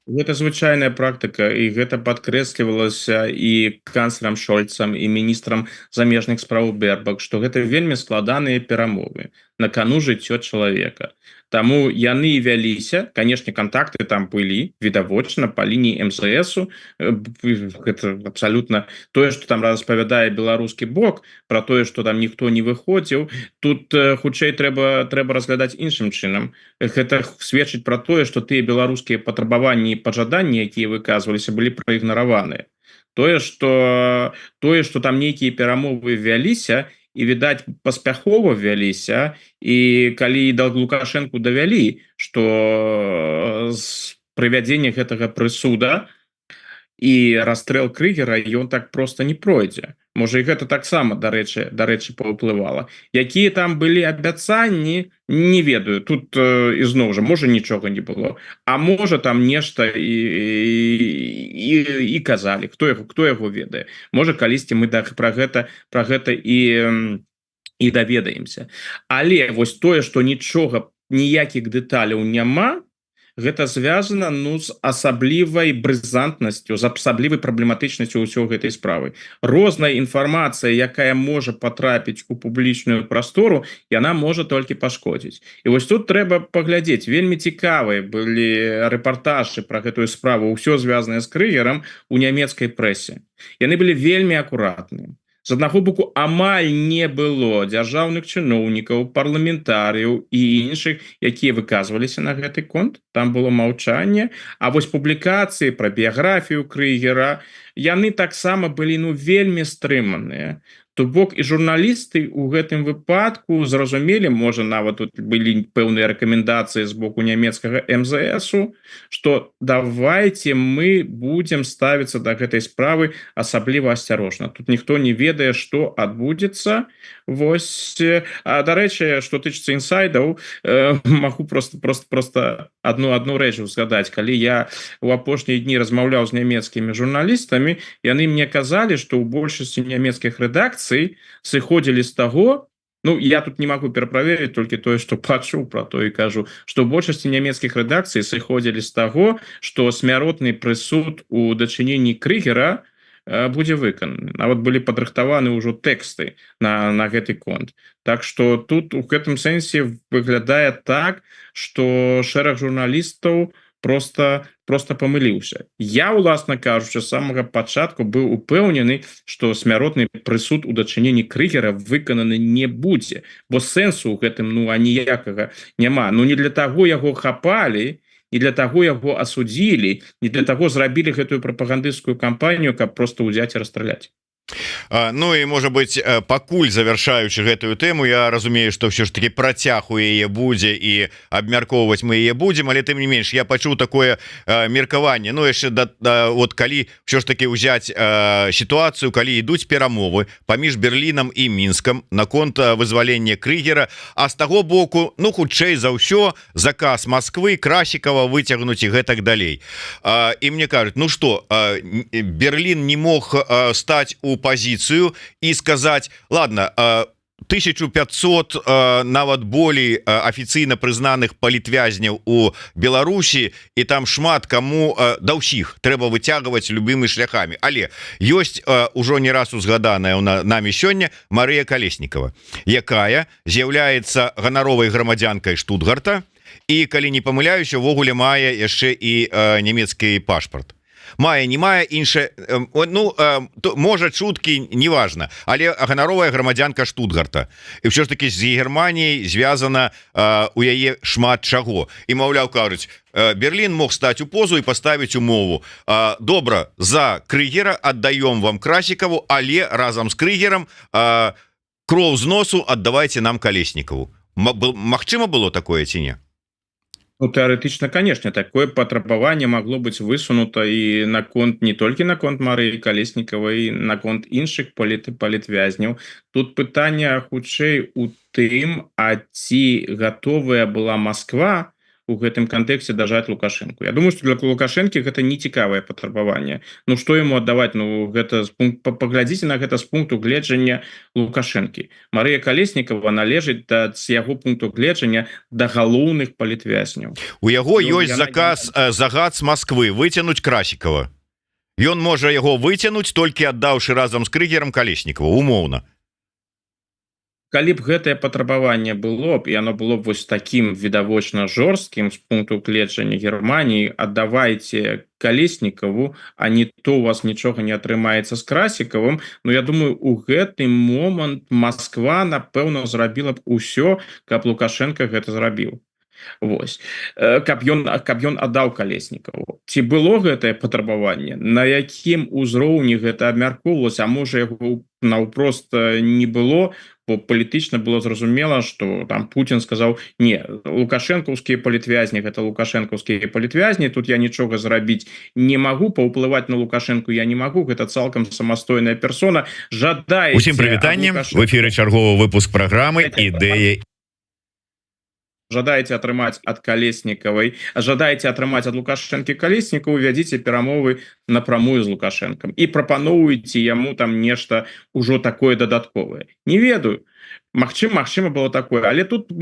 Гэта звычайная практыка, і гэта падкрэслівалася і канцлерам Шольцам, і міністрам замежных спраў Бербак, што гэта вельмі складаныя перамовы на кону жыццё чалавека. Таму яны вяліся, канешне, контакты там былі, відавочна, па лініі МЗСу. Гэта абсалютна тое, што там распавядае беларускі бок, пра тое, што там ніхто не выходзіў. Тут хутчэй трэба разглядаць іншым чынам. Гэта сведчыць пра тое, што тыя беларускія патрабаванні і пажаданні, якія выказваліся, былі праігнараваныя. Тое, што там нейкія перамовы вяліся, і, відаць, паспяхова вяліся, і калі да Лукашэнку давялі, што з прывядзення гэтага прысуда і расстрэл Крыгера ён так проста не пройдзе. Можа, і гэта таксама, дарэчы, паўплывала. Якія там былі абяцанні, не ведаю. Тут ізноў жа, можа, нічога не было. А можа, там нешта і казалі. Хто яго ведае? Можа, калісьці мы пра гэта і даведаемся. Але вось тое, што нічога, ніякіх дэталяў няма, гэта звязана, ну, з асаблівай брызантнасцю, з асаблівай праблематычнасцю ўсё гэтай справы. Розная інфармацыя, якая можа патрапіць у публічную прастору, яна можа толькі пашкодзіць. І вось тут трэба паглядзець. Вельмі цікавыя былі рэпартажы пра гэтую справу, ўсё звязанае з Крыгерам у нямецкай прэсе. Яны былі вельмі акуратныя. З аднаго боку, амаль не было дзяржаўных чыноўнікаў, парламентарыяў і іншых, якія выказваліся на гэты конт. Там было маўчанне. А вось публікацыі пра біяграфію Крыгера, яны таксама былі, ну, вельмі стрыманыя. То бок і журналісты ў гэтым выпадку зразумелі, можа, нават тут былі пэўныя рэкамендацыі з боку нямецкага МЗСу, што давайце мы будзем ставіцца да гэтай справы асабліва асцярожна. Тут ніхто не ведае, што адбудзецца. Вось, а дарэчы, што тычыцца інсайдаў, магу проста одну рэч узгадаць. Калі я у апошнія дні размаўляў з нямецкімі журналістамі, яны мне казалі, што ў большасці нямецкіх рэдакцый сыходзілі з таго, Ну я тут не могу пераправерыць толькі тое што пачуў, про то і кажу, што ў большасці нямецкіх рэдакцый сыходзілі з таго, што смяротны прысуд у дачыненні Крыгера будзе выкананы. Нават былі падрыхтаваны ўжо тэксты на гэты конт. Так што тут у гэтым сэнсе выглядае так, што шэраг журналістаў просто памыліўся. Я, уласна кажучы, з самага пачатку быў упэўнены, што смяротны прысуд у дачыненні Крыгера выкананы не будзе, бо сэнсу ў гэтым аніякага няма. Ну не для таго яго хапалі, не для таго яго асудзілі, не для таго зрабілі гэтую прапагандысцкую кампанію, каб просто ўзяць і расстраляць. Ну і можа быть, пакуль завяршаючы гэтую тэму, я разумею, што ўсё ж таки працяг у яе будзе і абмяркоўваць мы яе будзем, але тым не менш я пачуў такое меркаванне. Ну яшчэ вот калі ўсё ж таки ўзяць сітуацыю, калі ідуць перамовы паміж Берлінам і Мінскам наконт вызвалення Крыгера, а з таго боку, ну хутчэй за ўсё заказ Москвы Красікава выцягнуць і гэтак далей. І мне кажуць, ну што, Берлін не мог стаць у позицию и сказать: ладно, 1500 нават болей афіцыйна прызнаных палітвязняў у Беларусі, і там шмат кому да ўсіх трэба выцягваць любымі шляхамі. Але ёсць ужо не раз узгаданая нами сёння Марыя Калеснікава, якая з'яўляецца ганаровай грамадзянкай Штутгарта і, калі не памыляюся, увогуле мае яшчэ і нямецкі пашпарт. Мае, не мае, іншае, ну, можа, чуткі, неважна, але ганаровая грамадзянка Штутгарта. І ўсё ж таки з Германіяй звязана у яе шмат чаго. І, маўляў, кажуць, Берлін мог стаць у позу і паставіць умову: добра, за Крыгера аддаём вам Красікаву, але разам з Крыгерам кроў з носу аддавайце нам Калеснікаву. Магчыма было такое ці не? Ну, теоретично, конечно, такое патрабаванне магло быць высунуто і наконт не толькі наконт Марыі Калеснікавай, наконт іншых палітвязняў. Тут пытанне хутчэй у тым, а ці гатовая была Москва у гэтым кантэксце дажаць Лукашенко. Я думаю, што для Лукашэнкі гэта не цікавае патрабаванне. Ну што яму аддаваць? Ну гэта паглядзіце на гэта з пункту гледжання Лукашэнкі. Марыя Калеснікава належыць з яго пункту гледжання да галоўных палітвязняў. У яго ёсць загад з Москвы выцянуць Красікава. Ён можа яго выцянуць, толькі аддаўшы разам з Крыгерам Калеснікава, умоўна. Калі б гэтае патрабаванне было б, і оно было б вось таким відавочна жорсткім з пункту гледжання Германіі: аддавайце Калеснікаву, а не то у вас нічога не атрымаецца з Красікавым. Ну я думаю, у гэты момант Москва, напэўна, зрабіла б усё, каб Лукашенко гэта зрабіў. Вось, каб ён аддаў Калеснікаву. Ці было гэтае патрабаванне, на якім узроўні гэта абмяркоўвалася, а можа яго наўпрост не было, бо палітычна было зразумела, што там Путін сказаў: не, лукашэнкаўскія палітвязні гэта лукашэнкаўскія палітвязні, тут я нічога зрабіць не магу, паўплываць на Лукашэнку я не магу, гэта цалкам самастойная персона. Жадаеце... Усім прывітанне, в эфіры чарговы выпуск праграмы «Ідэя». Жадаеце атрымаць ад Калеснікавай, жадаеце атрымаць ад Лукашэнкі Калеснікаву, вядзіце перамовы напрамую з Лукашэнкам і прапаноўваеце яму там нешта ўжо такое дадатковае. Не ведаю, магчыма было такое, але тут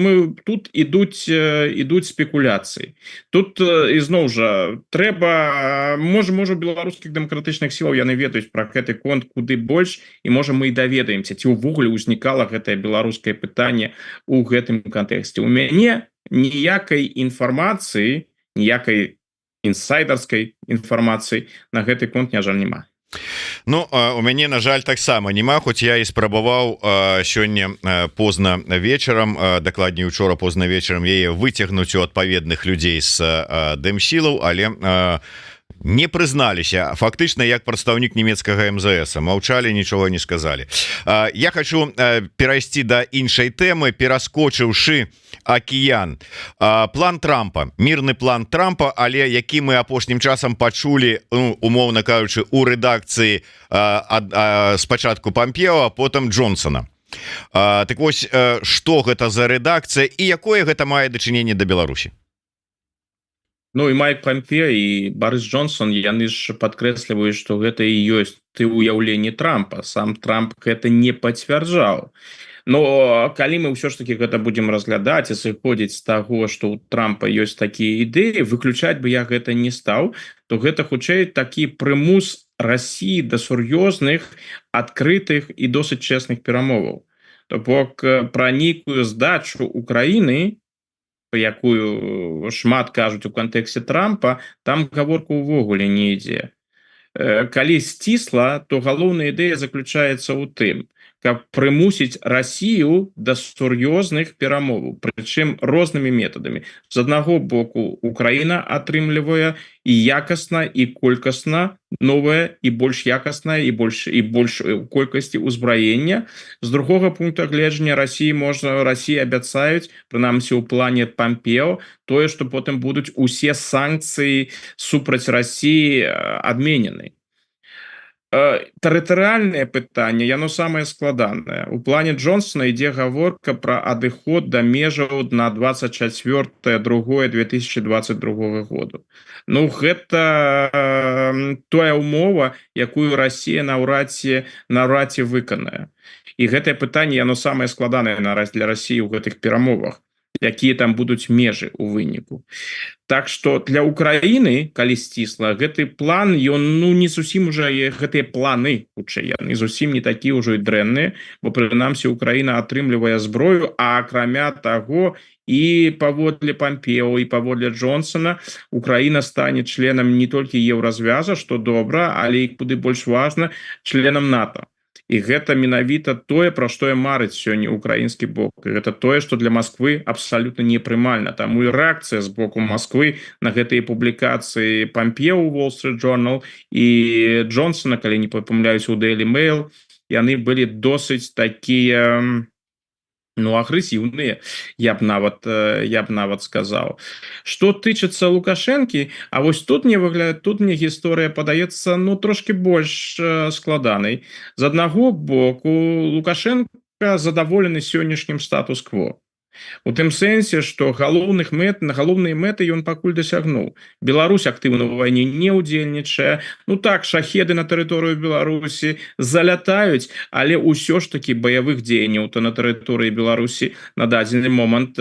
ідуць спекуляцыі. Тут ізноў жа трэба, можа беларускіх дэмакратычных сілаў яны ведаюць пра гэты конт куды больш, і можа мы і даведаемся, ці ўвогуле ўзнікала гэтае беларускае пытанне у гэтым кантэксце. У мяне ніякай інфармацыі, ніякай інсайдарскай інфармацыі на гэты конт, на жаль, няма. Ну, у мяне, на жаль, таксама няма, хоць я і спрабаваў сёння позна вечарам, дакладней учора позна вечарам яе выцягнуць у адпаведных людзей з дэмсілаў, але не прызналіся. Фактычна, як прадстаўнік нямецкага МЗС, маўчалі, нічога не сказалі. Я хочу перайсці да іншай тэмы, пераскочыўшы акіян. План Трампа, мірны план Трампа, але які мы апошнім часам пачулі, умоўна кажучы, у рэдакцыі спачатку Пампео, а потым Джонсона. Так вось, што гэта за рэдакцыя і якое гэта мае дачыненне да Беларусі? Ну і Майк Пампео і Барыс Джонсон, яны ж падкрэсліваюць, што гэта і ёсць уяўленне Трампа. Сам Трамп гэта не пацвярджаў. Но калі мы ўсё ж таки гэта будзем разглядаць і сыходзіць з таго, што у Трампа ёсць такія ідэі, выключаць бы я гэта не стаў, то гэта хутчэй такі прымус Расіі да сур'ёзных, адкрытых і досыць чэсных перамоваў. То бок пра нейкую здачу Украіны, про якую шмат кажуць у кантэксце Трампа, там гаворка ўвогуле не ідзе. Калі сцісла, то галоўная ідэя заключаецца ў тым, каб прымусіць Расію да сур'ёзных перамоваў, прычым рознымі метадамі. З аднаго боку, Украіна атрымлівае і якасна, і колькасна новае, і больш якаснае, і больш колькасці ўзбраення. З другога пункта гледжання Расіі абяцаюць, прынамсі ў плане Пампео, тое, што потым будуць усе санкцыі супраць Расіі адменены. Тэрытарыяльнае пытанне, яно самае складанае. У плане Джонсона ідзе гаворка пра адыход да межаў на 24.02.2022 году. Ну, гэта тая ўмова, якую Расія наўрад ці выканае. І гэтае пытанне, яно самае складанае для Расіі ў гэтых перамовах, якія там будуць межы ў выніку. Так што для Украіны, калі сцісла, гэты план, ён не зусім уже, гэтыя планы, хутчэй, яны зусім не такі ўжо і дрэнныя, бо прынамсі Украіна атрымлівае зброю, а акрамя таго, і паводле Пампео, і паводле Джонсона, Украіна стане членам не толькі Еўразвяза, што добра, але і куды больш важна, членам НАТО. І гэта менавіта тое, пра што я марыць сёння украінскі бок. І гэта тое, што для Масквы абсалютна непрымальна. Таму і рэакцыя з боку Масквы на гэтыя публікацыі Пампео ў Wall Street Journal і Джонсона, калі не памыляюсь, у Daily Mail, яны былі досыць такія агрэсіўныя, я б нават сказаў. Што тычыцца Лукашэнкі, а вось тут мне гісторыя падаецца трошки больш складанай. З аднаго боку, Лукашенко задаволены сённяшнім статус-кво. У тым сэнсе, што галоўныя мэты ён пакуль дасягнуў. Беларусь актыўна ў вайне не ўдзельнічае. Так, шахеды на тэрыторыю Беларусі залятаюць, але ўсё ж такі баявых дзеянняў то на тэрыторыі Беларусі на дадзены момант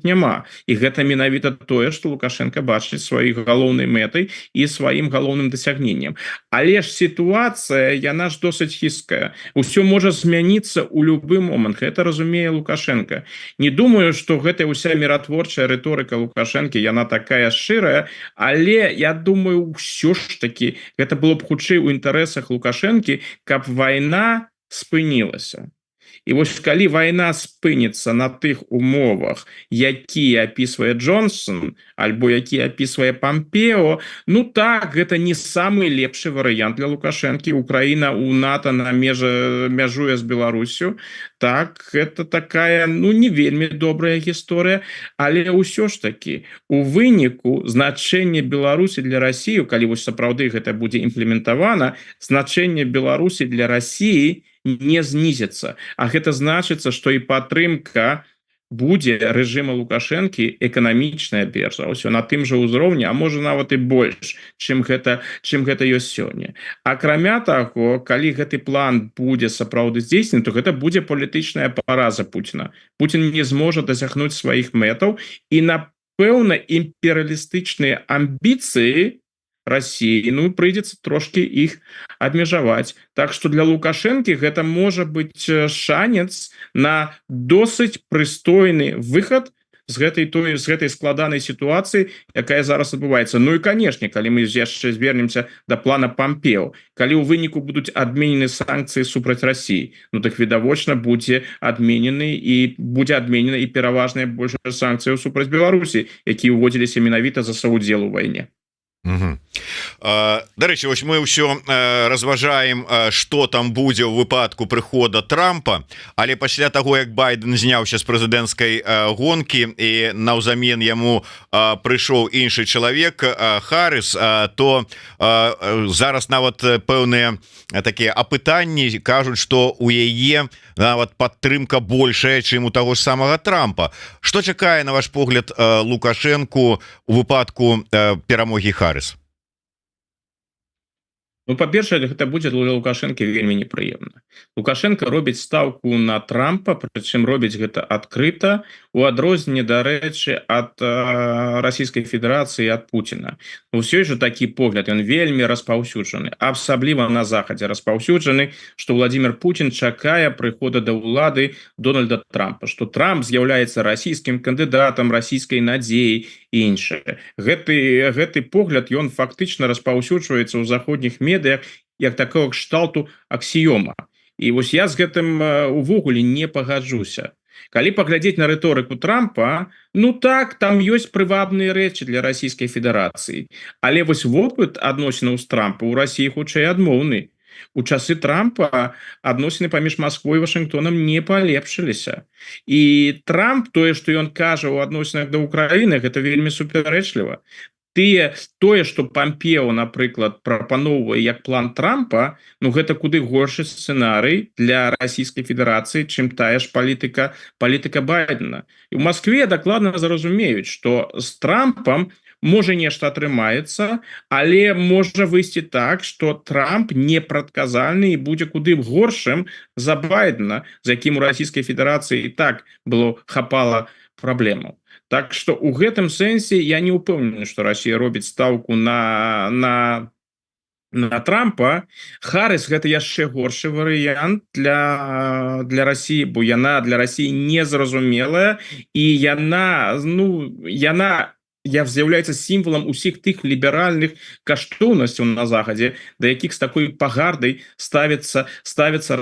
няма. І гэта менавіта тое, што Лукашенко бачыць сваёй галоўнай мэтай і сваім галоўным дасягненнем. Але ж сітуацыя, яна ж досыць хісткая. Усё можа змяніцца ў любы момант. Гэта разумее Лукашенко. Не думаю, што гэта ўся міратворчая рыторыка Лукашэнкі, яна такая шчырая, але я думаю, ўсё ж такі гэта было б хутчэй у інтарэсах Лукашэнкі, каб вайна спынілася. І вось калі вайна спыніцца на тых умовах, якія апісвае Джонсон, альбо якія апісвае Пампео, так, гэта не самы лепшы варыянт для Лукашэнкі. Украіна ў НАТО мяжуе з Беларусю. Так, гэта такая, не вельмі добрая гісторыя, але ўсё ж такі, у выніку значэнне Беларусі для Расіі, калі вось сапраўды гэта будзе імплементавана, значэнне Беларусі для Расіі не знізіцца. А гэта значыцца, што і падтрымка будзе рэжыма Лукашэнкі эканамічная, перш за ўсё, на тым жа ўзроўні, а можа нават і больш, чым гэта ёсць сёння. Акрамя таго, калі гэты план будзе сапраўды здзейснены, то гэта будзе палітычная параза Пуціна. Пуцін не зможа дасягнуць сваіх мэтаў, і, напэўна, імперыялістычныя амбіцыі Расіі, прыйдзецца трошки іх абмежаваць. Так што для Лукашэнкі гэта можа быць шанец на досыць прыстойны выхад з гэтай складанай сітуацыі, якая зараз адбываецца. І, канешне, калі мы яшчэ звернемся да плана Пампео, калі ў выніку будуць адменены санкцыі супраць Расіі, так відавочна будзе адменена і пераважная большая санкцыя супраць Беларусі, якія ўводзіліся менавіта за саўдзел у вайне. Дарэчы, вось мы ўсё разважаем, што там будзе ў выпадку прыхода Трампа, але пасля таго, як Байден зняўся з прэзідэнцкай гонкі і наўзамен яму прыйшоў іншы чалавек, Харріс, то зараз нават пэўныя такія апытанні кажуць, што у яе нават падтрымка большая, чым у таго ж самага Трампа. Што чакае, на ваш погляд, Лукашэнку у выпадку перамогі Харріс? Ну, па-першае, гэта будзе для Лукашэнкі вельмі непрыемна. Лукашенко робіць стаўку на Трампа, прычым робіць гэта адкрыта, у адрозненне, дарэчы, ад Расійскай Федэрацыі, ад Пуціна. Усё ж такі погляд, ён вельмі распаўсюджаны, асабліва на захадзе распаўсюджаны, што Владзімир Путін чакае прыхода да ўлады Дональда Трампа, што Трамп з'яўляецца расійскім кандыдатам, расійскай надзеяй і іншае. Гэты погляд, ён фактычна распаўсюджваецца ў заходніх медыях як такого кшталту аксіёма. І вось я з гэтым увогуле не пагаджуся. Калі паглядзець на рыторыку Трампа, ну так, там ёсць прывабныя рэчы для Расійскай Федэрацыі. Але вось вопыт адносінаў з Трампа ў Расіі хутчэй адмоўны. У часы Трампа адносіны паміж Масквой і Вашынгтонам не палепшыліся. І Трамп, тое, што ён кажа ў адносінах да Ўкраіны, гэта вельмі супярэчліва. Тое, што Пампео, напрыклад, прапаноўвае як план Трампа, ну гэта куды горшы сцэнарый для Расійскай Федэрацыі, чым тая ж палітыка Байдена. І ў Маскве дакладна зразумеюць, што з Трампам можа нешта атрымаецца, але можа выйсці так, што Трамп непрадказальны і будзе куды горшым за Байдена, з якім у Расійскай Федэрацыі і так хапала праблемаў. Так што ў гэтым сэнсе я не ўпэўнены, што Расія робіць стаўку на Трампа. Харрыс гэта яшчэ горшы варыянт для Расіі, бо яна для Расіі незразумелая, і яна з'яўляецца сімвалам усіх тых ліберальных каштоўнасцяў на захадзе, да якіх з такой пагардай ставіцца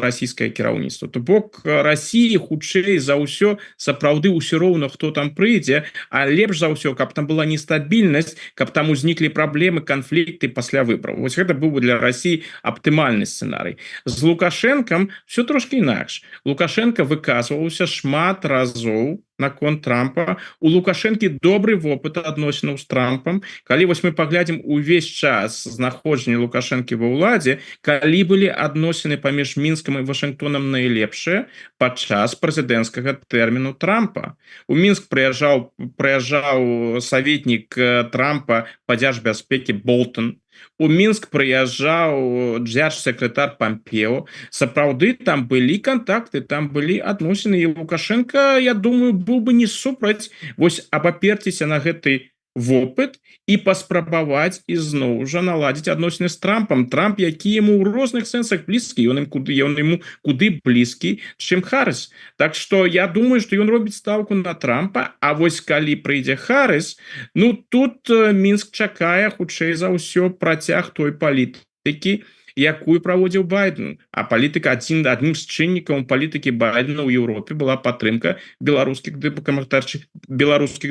расійскае кіраўніцтва. То бок Расіі хутчэй за ўсё сапраўды ўсё роўна хто там прыйдзе, а лепш за ўсё, каб там была нестабільнасць, каб там узніклі праблемы, канфлікты пасля выбараў. Вось гэта быў бы для Расіі аптымальны сцэнарый. З Лукашэнкам все трошки інакш. Лукашенко выказваўся шмат разоў наконт Трампа. У Лукашэнкі добры вопыт адносінаў з Трампам. Калі вось мы паглядзім увесь час знаходжання Лукашэнкі ва ўладзе, калі былі адносіны паміж Мінскам і Вашынгтонам найлепшыя падчас прэзідэнцкага тэрміну Трампа. У Мінск прыязджаў саветнік Трампа па дзяржбяспекі Болтон. У Мінск прыязджаў дзяржсекретар Пампео. Сапраўды там былі кантакты, там былі адносіны, і Лукашенко, я думаю, быў бы не супраць вось абаперціся на гэты вопыт і паспрабаваць ізноў жа наладзіць адносіны з Трампам. Трамп, які яму ў розных сэнсах блізкі, ён яму куды блізкі, чым Харрыс. Так што я думаю, што ён робіць стаўку на Трампа, а вось калі прыйдзе Харрыс, ну тут Мінск чакае хутчэй за ўсё працяг той палітыкі, якую праводзіў Байден. А палітыка адным з чыннікаў палітыкі Байдена ў Еўропе была падтрымка беларускіх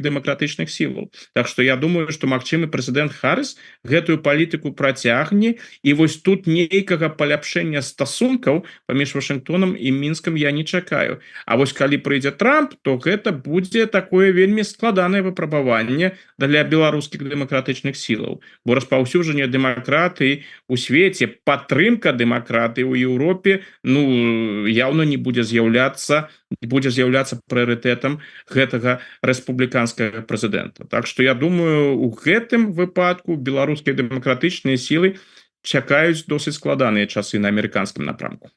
дэмакратычных сілаў. Так што я думаю, што магчымы прэзідэнт Харрыс гэтую палітыку працягне, і вось тут нейкага паляпшэння стасункаў паміж Вашынгтонам і Мінскам я не чакаю. А вось калі прыйдзе Трамп, то гэта будзе такое вельмі складанае выпрабаванне для беларускіх дэмакратычных сілаў. Бо распаўсюджанне дэмакратыі ў свеце, падтрымка дэмакратыі ў Еўропе, ну, яўна не будзе з'яўляцца прыярытэтам гэтага рэспубліканскага прэзідэнта. Так што я думаю, у гэтым выпадку беларускія дэмакратычныя сілы чакаюць досыць складаныя часы на амерыканскім напрамку.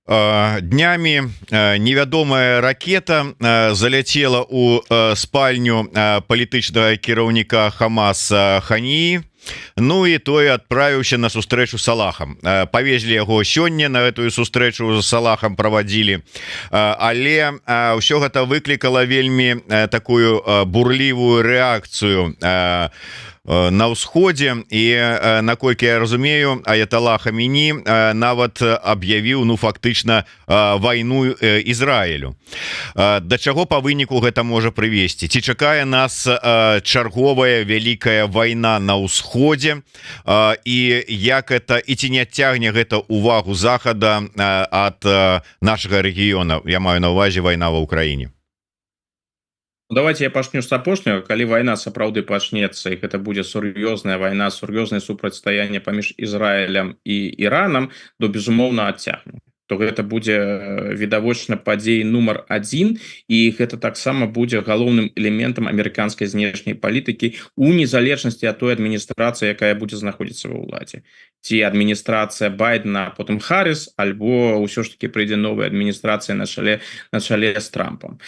Днямі невядомая ракета заляцела ў спальню палітычнага кіраўніка Хамас Ханіі. Ну і той адправіўся на сустрэчу с Аллахам. Павезлі яго сёння, на гэтую сустрэчу з Аллахам правадзілі. Але ўсё гэта выклікала вельмі такую бурлівую рэакцыю на ўсходзе, і наколькі я разумею, аяталла Хаміні нават аб'явіў фактычна вайну Ізраілю. Да чаго па выніку гэта можа прывесці? Ці чакае нас чарговая вялікая вайна на ўсходзе, і як это, і ці не адцягне гэта увагу захада ад нашага рэгіёна? Я маю на ўвазе вайна ва ўкраіне. Давайте я пачну з апошняга. Калі вайна сапраўды пачнецца, і гэта будзе сур'ёзная вайна, сур'ёзнае супрацьстаянне паміж Ізраілем і Іранам, то безумоўна адцягне. то гэта будзе відавочна падзеі нумар 1 і гэта таксама будзе галоўным элементам амерыканскай знешняй палітыкі у незалежнасці ад той адміністрацыі, якая будзе знаходзіцца ва ўладзе. Ці адміністрацыя Байдена, потым Харрис, альбо ўсё ж таки прыйдзе новая адміністрацыя на чале з Трампом.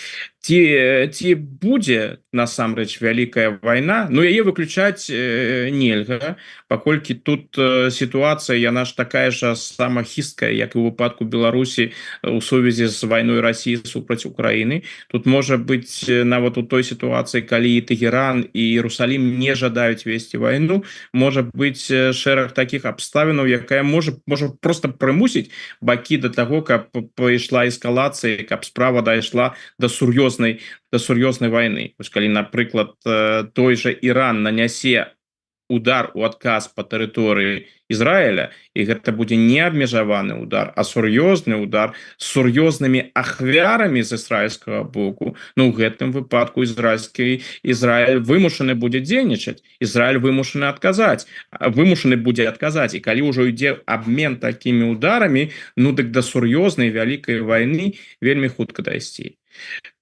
Ці будзе насамрэч вялікая вайна, ну яе выключаць нельга, паколькі тут сітуацыя яна ж такая ж сама хісткая, як і ў выпадку Беларусі у сувязі з вайной Расіі супраць Украіны. Тут можа быць нават у той сітуацыі, калі і Тэгеран і Іерусалім не жадаюць весці вайну, можа быць шэраг такіх абставінаў, якая можа просто прымусіць бакі да таго, каб пайшла эскалацыя, каб справа дайшла да сур'ёзнай вайны. Вось калі, напрыклад, той жа Іран нанясе удар у адказ по тэрыторыі Ізраіля, і гэта будзе не абмежаваны удар, а сур'ёзны удар з сур'ёзнымі ахвярамі з ізраільскага боку, ну, у гэтым выпадку Ізраіль вымушаны будзе дзейнічаць, Ізраіль вымушаны будзе адказаць, і калі ўжо ідзе абмен такімі ударамі, ну, дык да сур'ёзнай вялікай вайны вельмі хутка дайсці.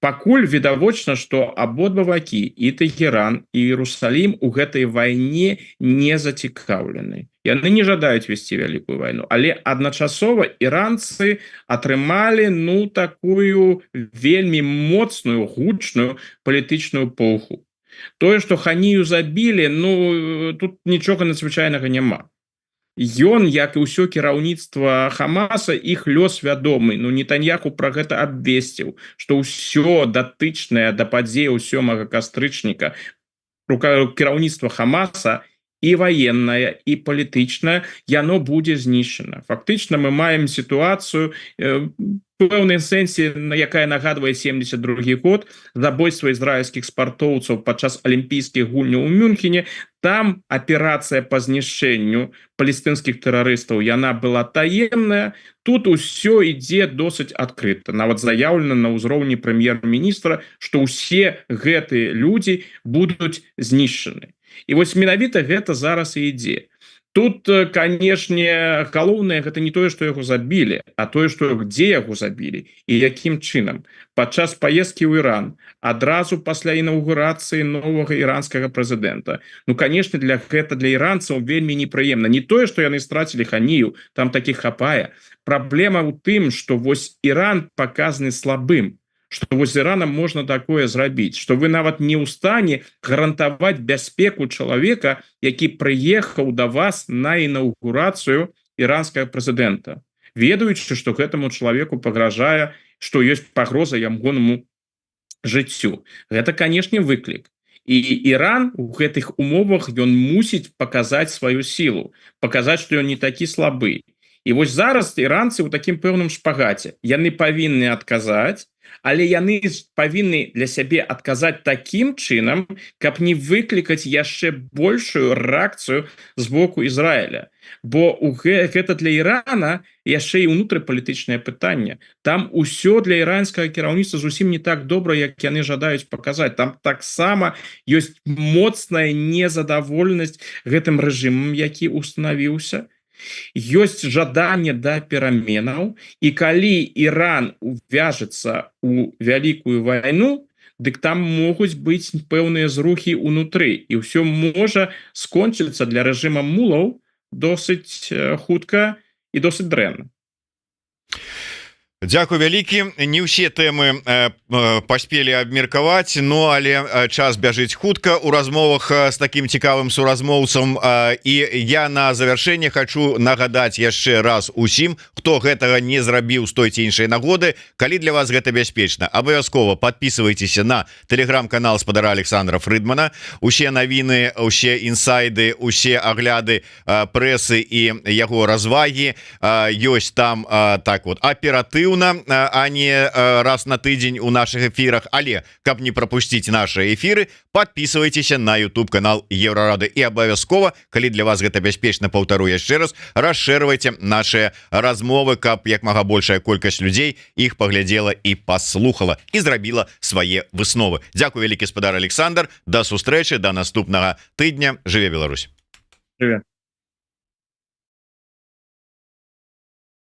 Пакуль відавочна, што абодва бакі, і Тэгеран, і Іерусалім у гэтай вайне не зацікаўлены. Яны не жадаюць весці вялікую вайну, але адначасова іранцы атрымалі, ну, такую вельмі моцную, гучную палітычную паўху. Тое, што Ханію забілі, ну, тут нічога надзвычайнага няма. Ён, як і ўсё кіраўніцтва Хамаса, іх лёс вядомы. Ну, Нетаньяху пра гэта абвесціў, што ўсё датычнае да падзеяў 7 кастрычніка кіраўніцтва Хамаса і ваеннае, і палітычнае, яно будзе знішчана. Фактычна мы маем сітуацыю пэўнай сэнсе, якая нагадвае 72 год, забойства ізраільскіх спартоўцаў падчас алімпійскіх гульняў у Мюнхене. Там аперацыя па знішчэнню палестынскіх тэрарыстаў, яна была таемная. Тут усё ідзе досыць адкрыта. Нават заяўлена на ўзроўні прэм'ер-міністра, што ўсе гэтыя людзі будуць знішчаны. І вось менавіта гэта зараз і ідзе. Тут, канешне, галоўнае гэта не тое, што яго забілі, а тое, што дзе яго забілі і якім чынам. Падчас паездкі ў Іран, адразу пасля інаўгурацыі новага іранскага прэзідэнта. Ну, канешне, для іранцаў вельмі непрыемна. Не тое, што яны страцілі Ханію, там такіх хапае. Праблема ў тым, што вось Іран паказаны слабым, што вось Іранам можна такое зрабіць, што вы нават не ў стане гарантаваць бяспеку чалавека, які прыехаў да вас на інаўгурацыю іранскага прэзідэнта, ведаючы, што гэтаму чалавеку пагражае, што ёсць пагроза ягонаму жыццю. Гэта, канешне, выклік. І Іран у гэтых умовах ён мусіць паказаць сваю сілу, паказаць, што ён не такі слабы. І вось зараз іранцы ў такім пэўным шпагаце. Яны павінны адказаць, але яны павінны для сябе адказаць такім чынам, каб не выклікаць яшчэ большую рэакцыю з боку Ізраіля. Бо гэта для Ірана яшчэ і ўнутрыпалітычнае пытанне. Там усё для іранскага кіраўніцтва зусім не так добра, як яны жадаюць паказаць. Там таксама ёсць моцная незадаволенасць гэтым рэжымам, які устанавіўся. Ёсць жаданне да пераменаў, і калі Іран увяжецца у вялікую вайну, дык там могуць быць пэўныя зрухі ўнутры, і ўсё можа скончыцца для рэжыма мулаў досыць хутка і досыць дрэнна. Дзякуй вялікі. Не ўсе тэмы паспелі абмеркаваць, но але час бяжыць хутка у размовах з такім цікавым суразмоўцам, і я на завяршэнне хочу нагадаць яшчэ раз усім, хто гэтага не зрабіў з той ці іншай нагоды. Калі для вас гэта бяспечна, абавязкова подписывайтеся на телеграм-канал спадара Александра Фрыдмана. Усе навіны, усе інсайды, усе агляды прэсы і яго развагі ёсць там так вот аператыўна, а не раз на тыдзень у наших эфирах. Але каб не пропусціць наши эфиры, подписывайтеся на YouTube канал Еврорады, і абавязкова, калі для вас гэта бяспечна, паўтару яшчэ раз, расширвайте наши размовы, каб як мага большая колькасць людзей іх паглядзела і паслухала і зрабіла свае высновы. Дзякуй вялікі, спадар Александр. Да сустрэчы, да наступнага тыдня. Жыве Беларусь. Жыве.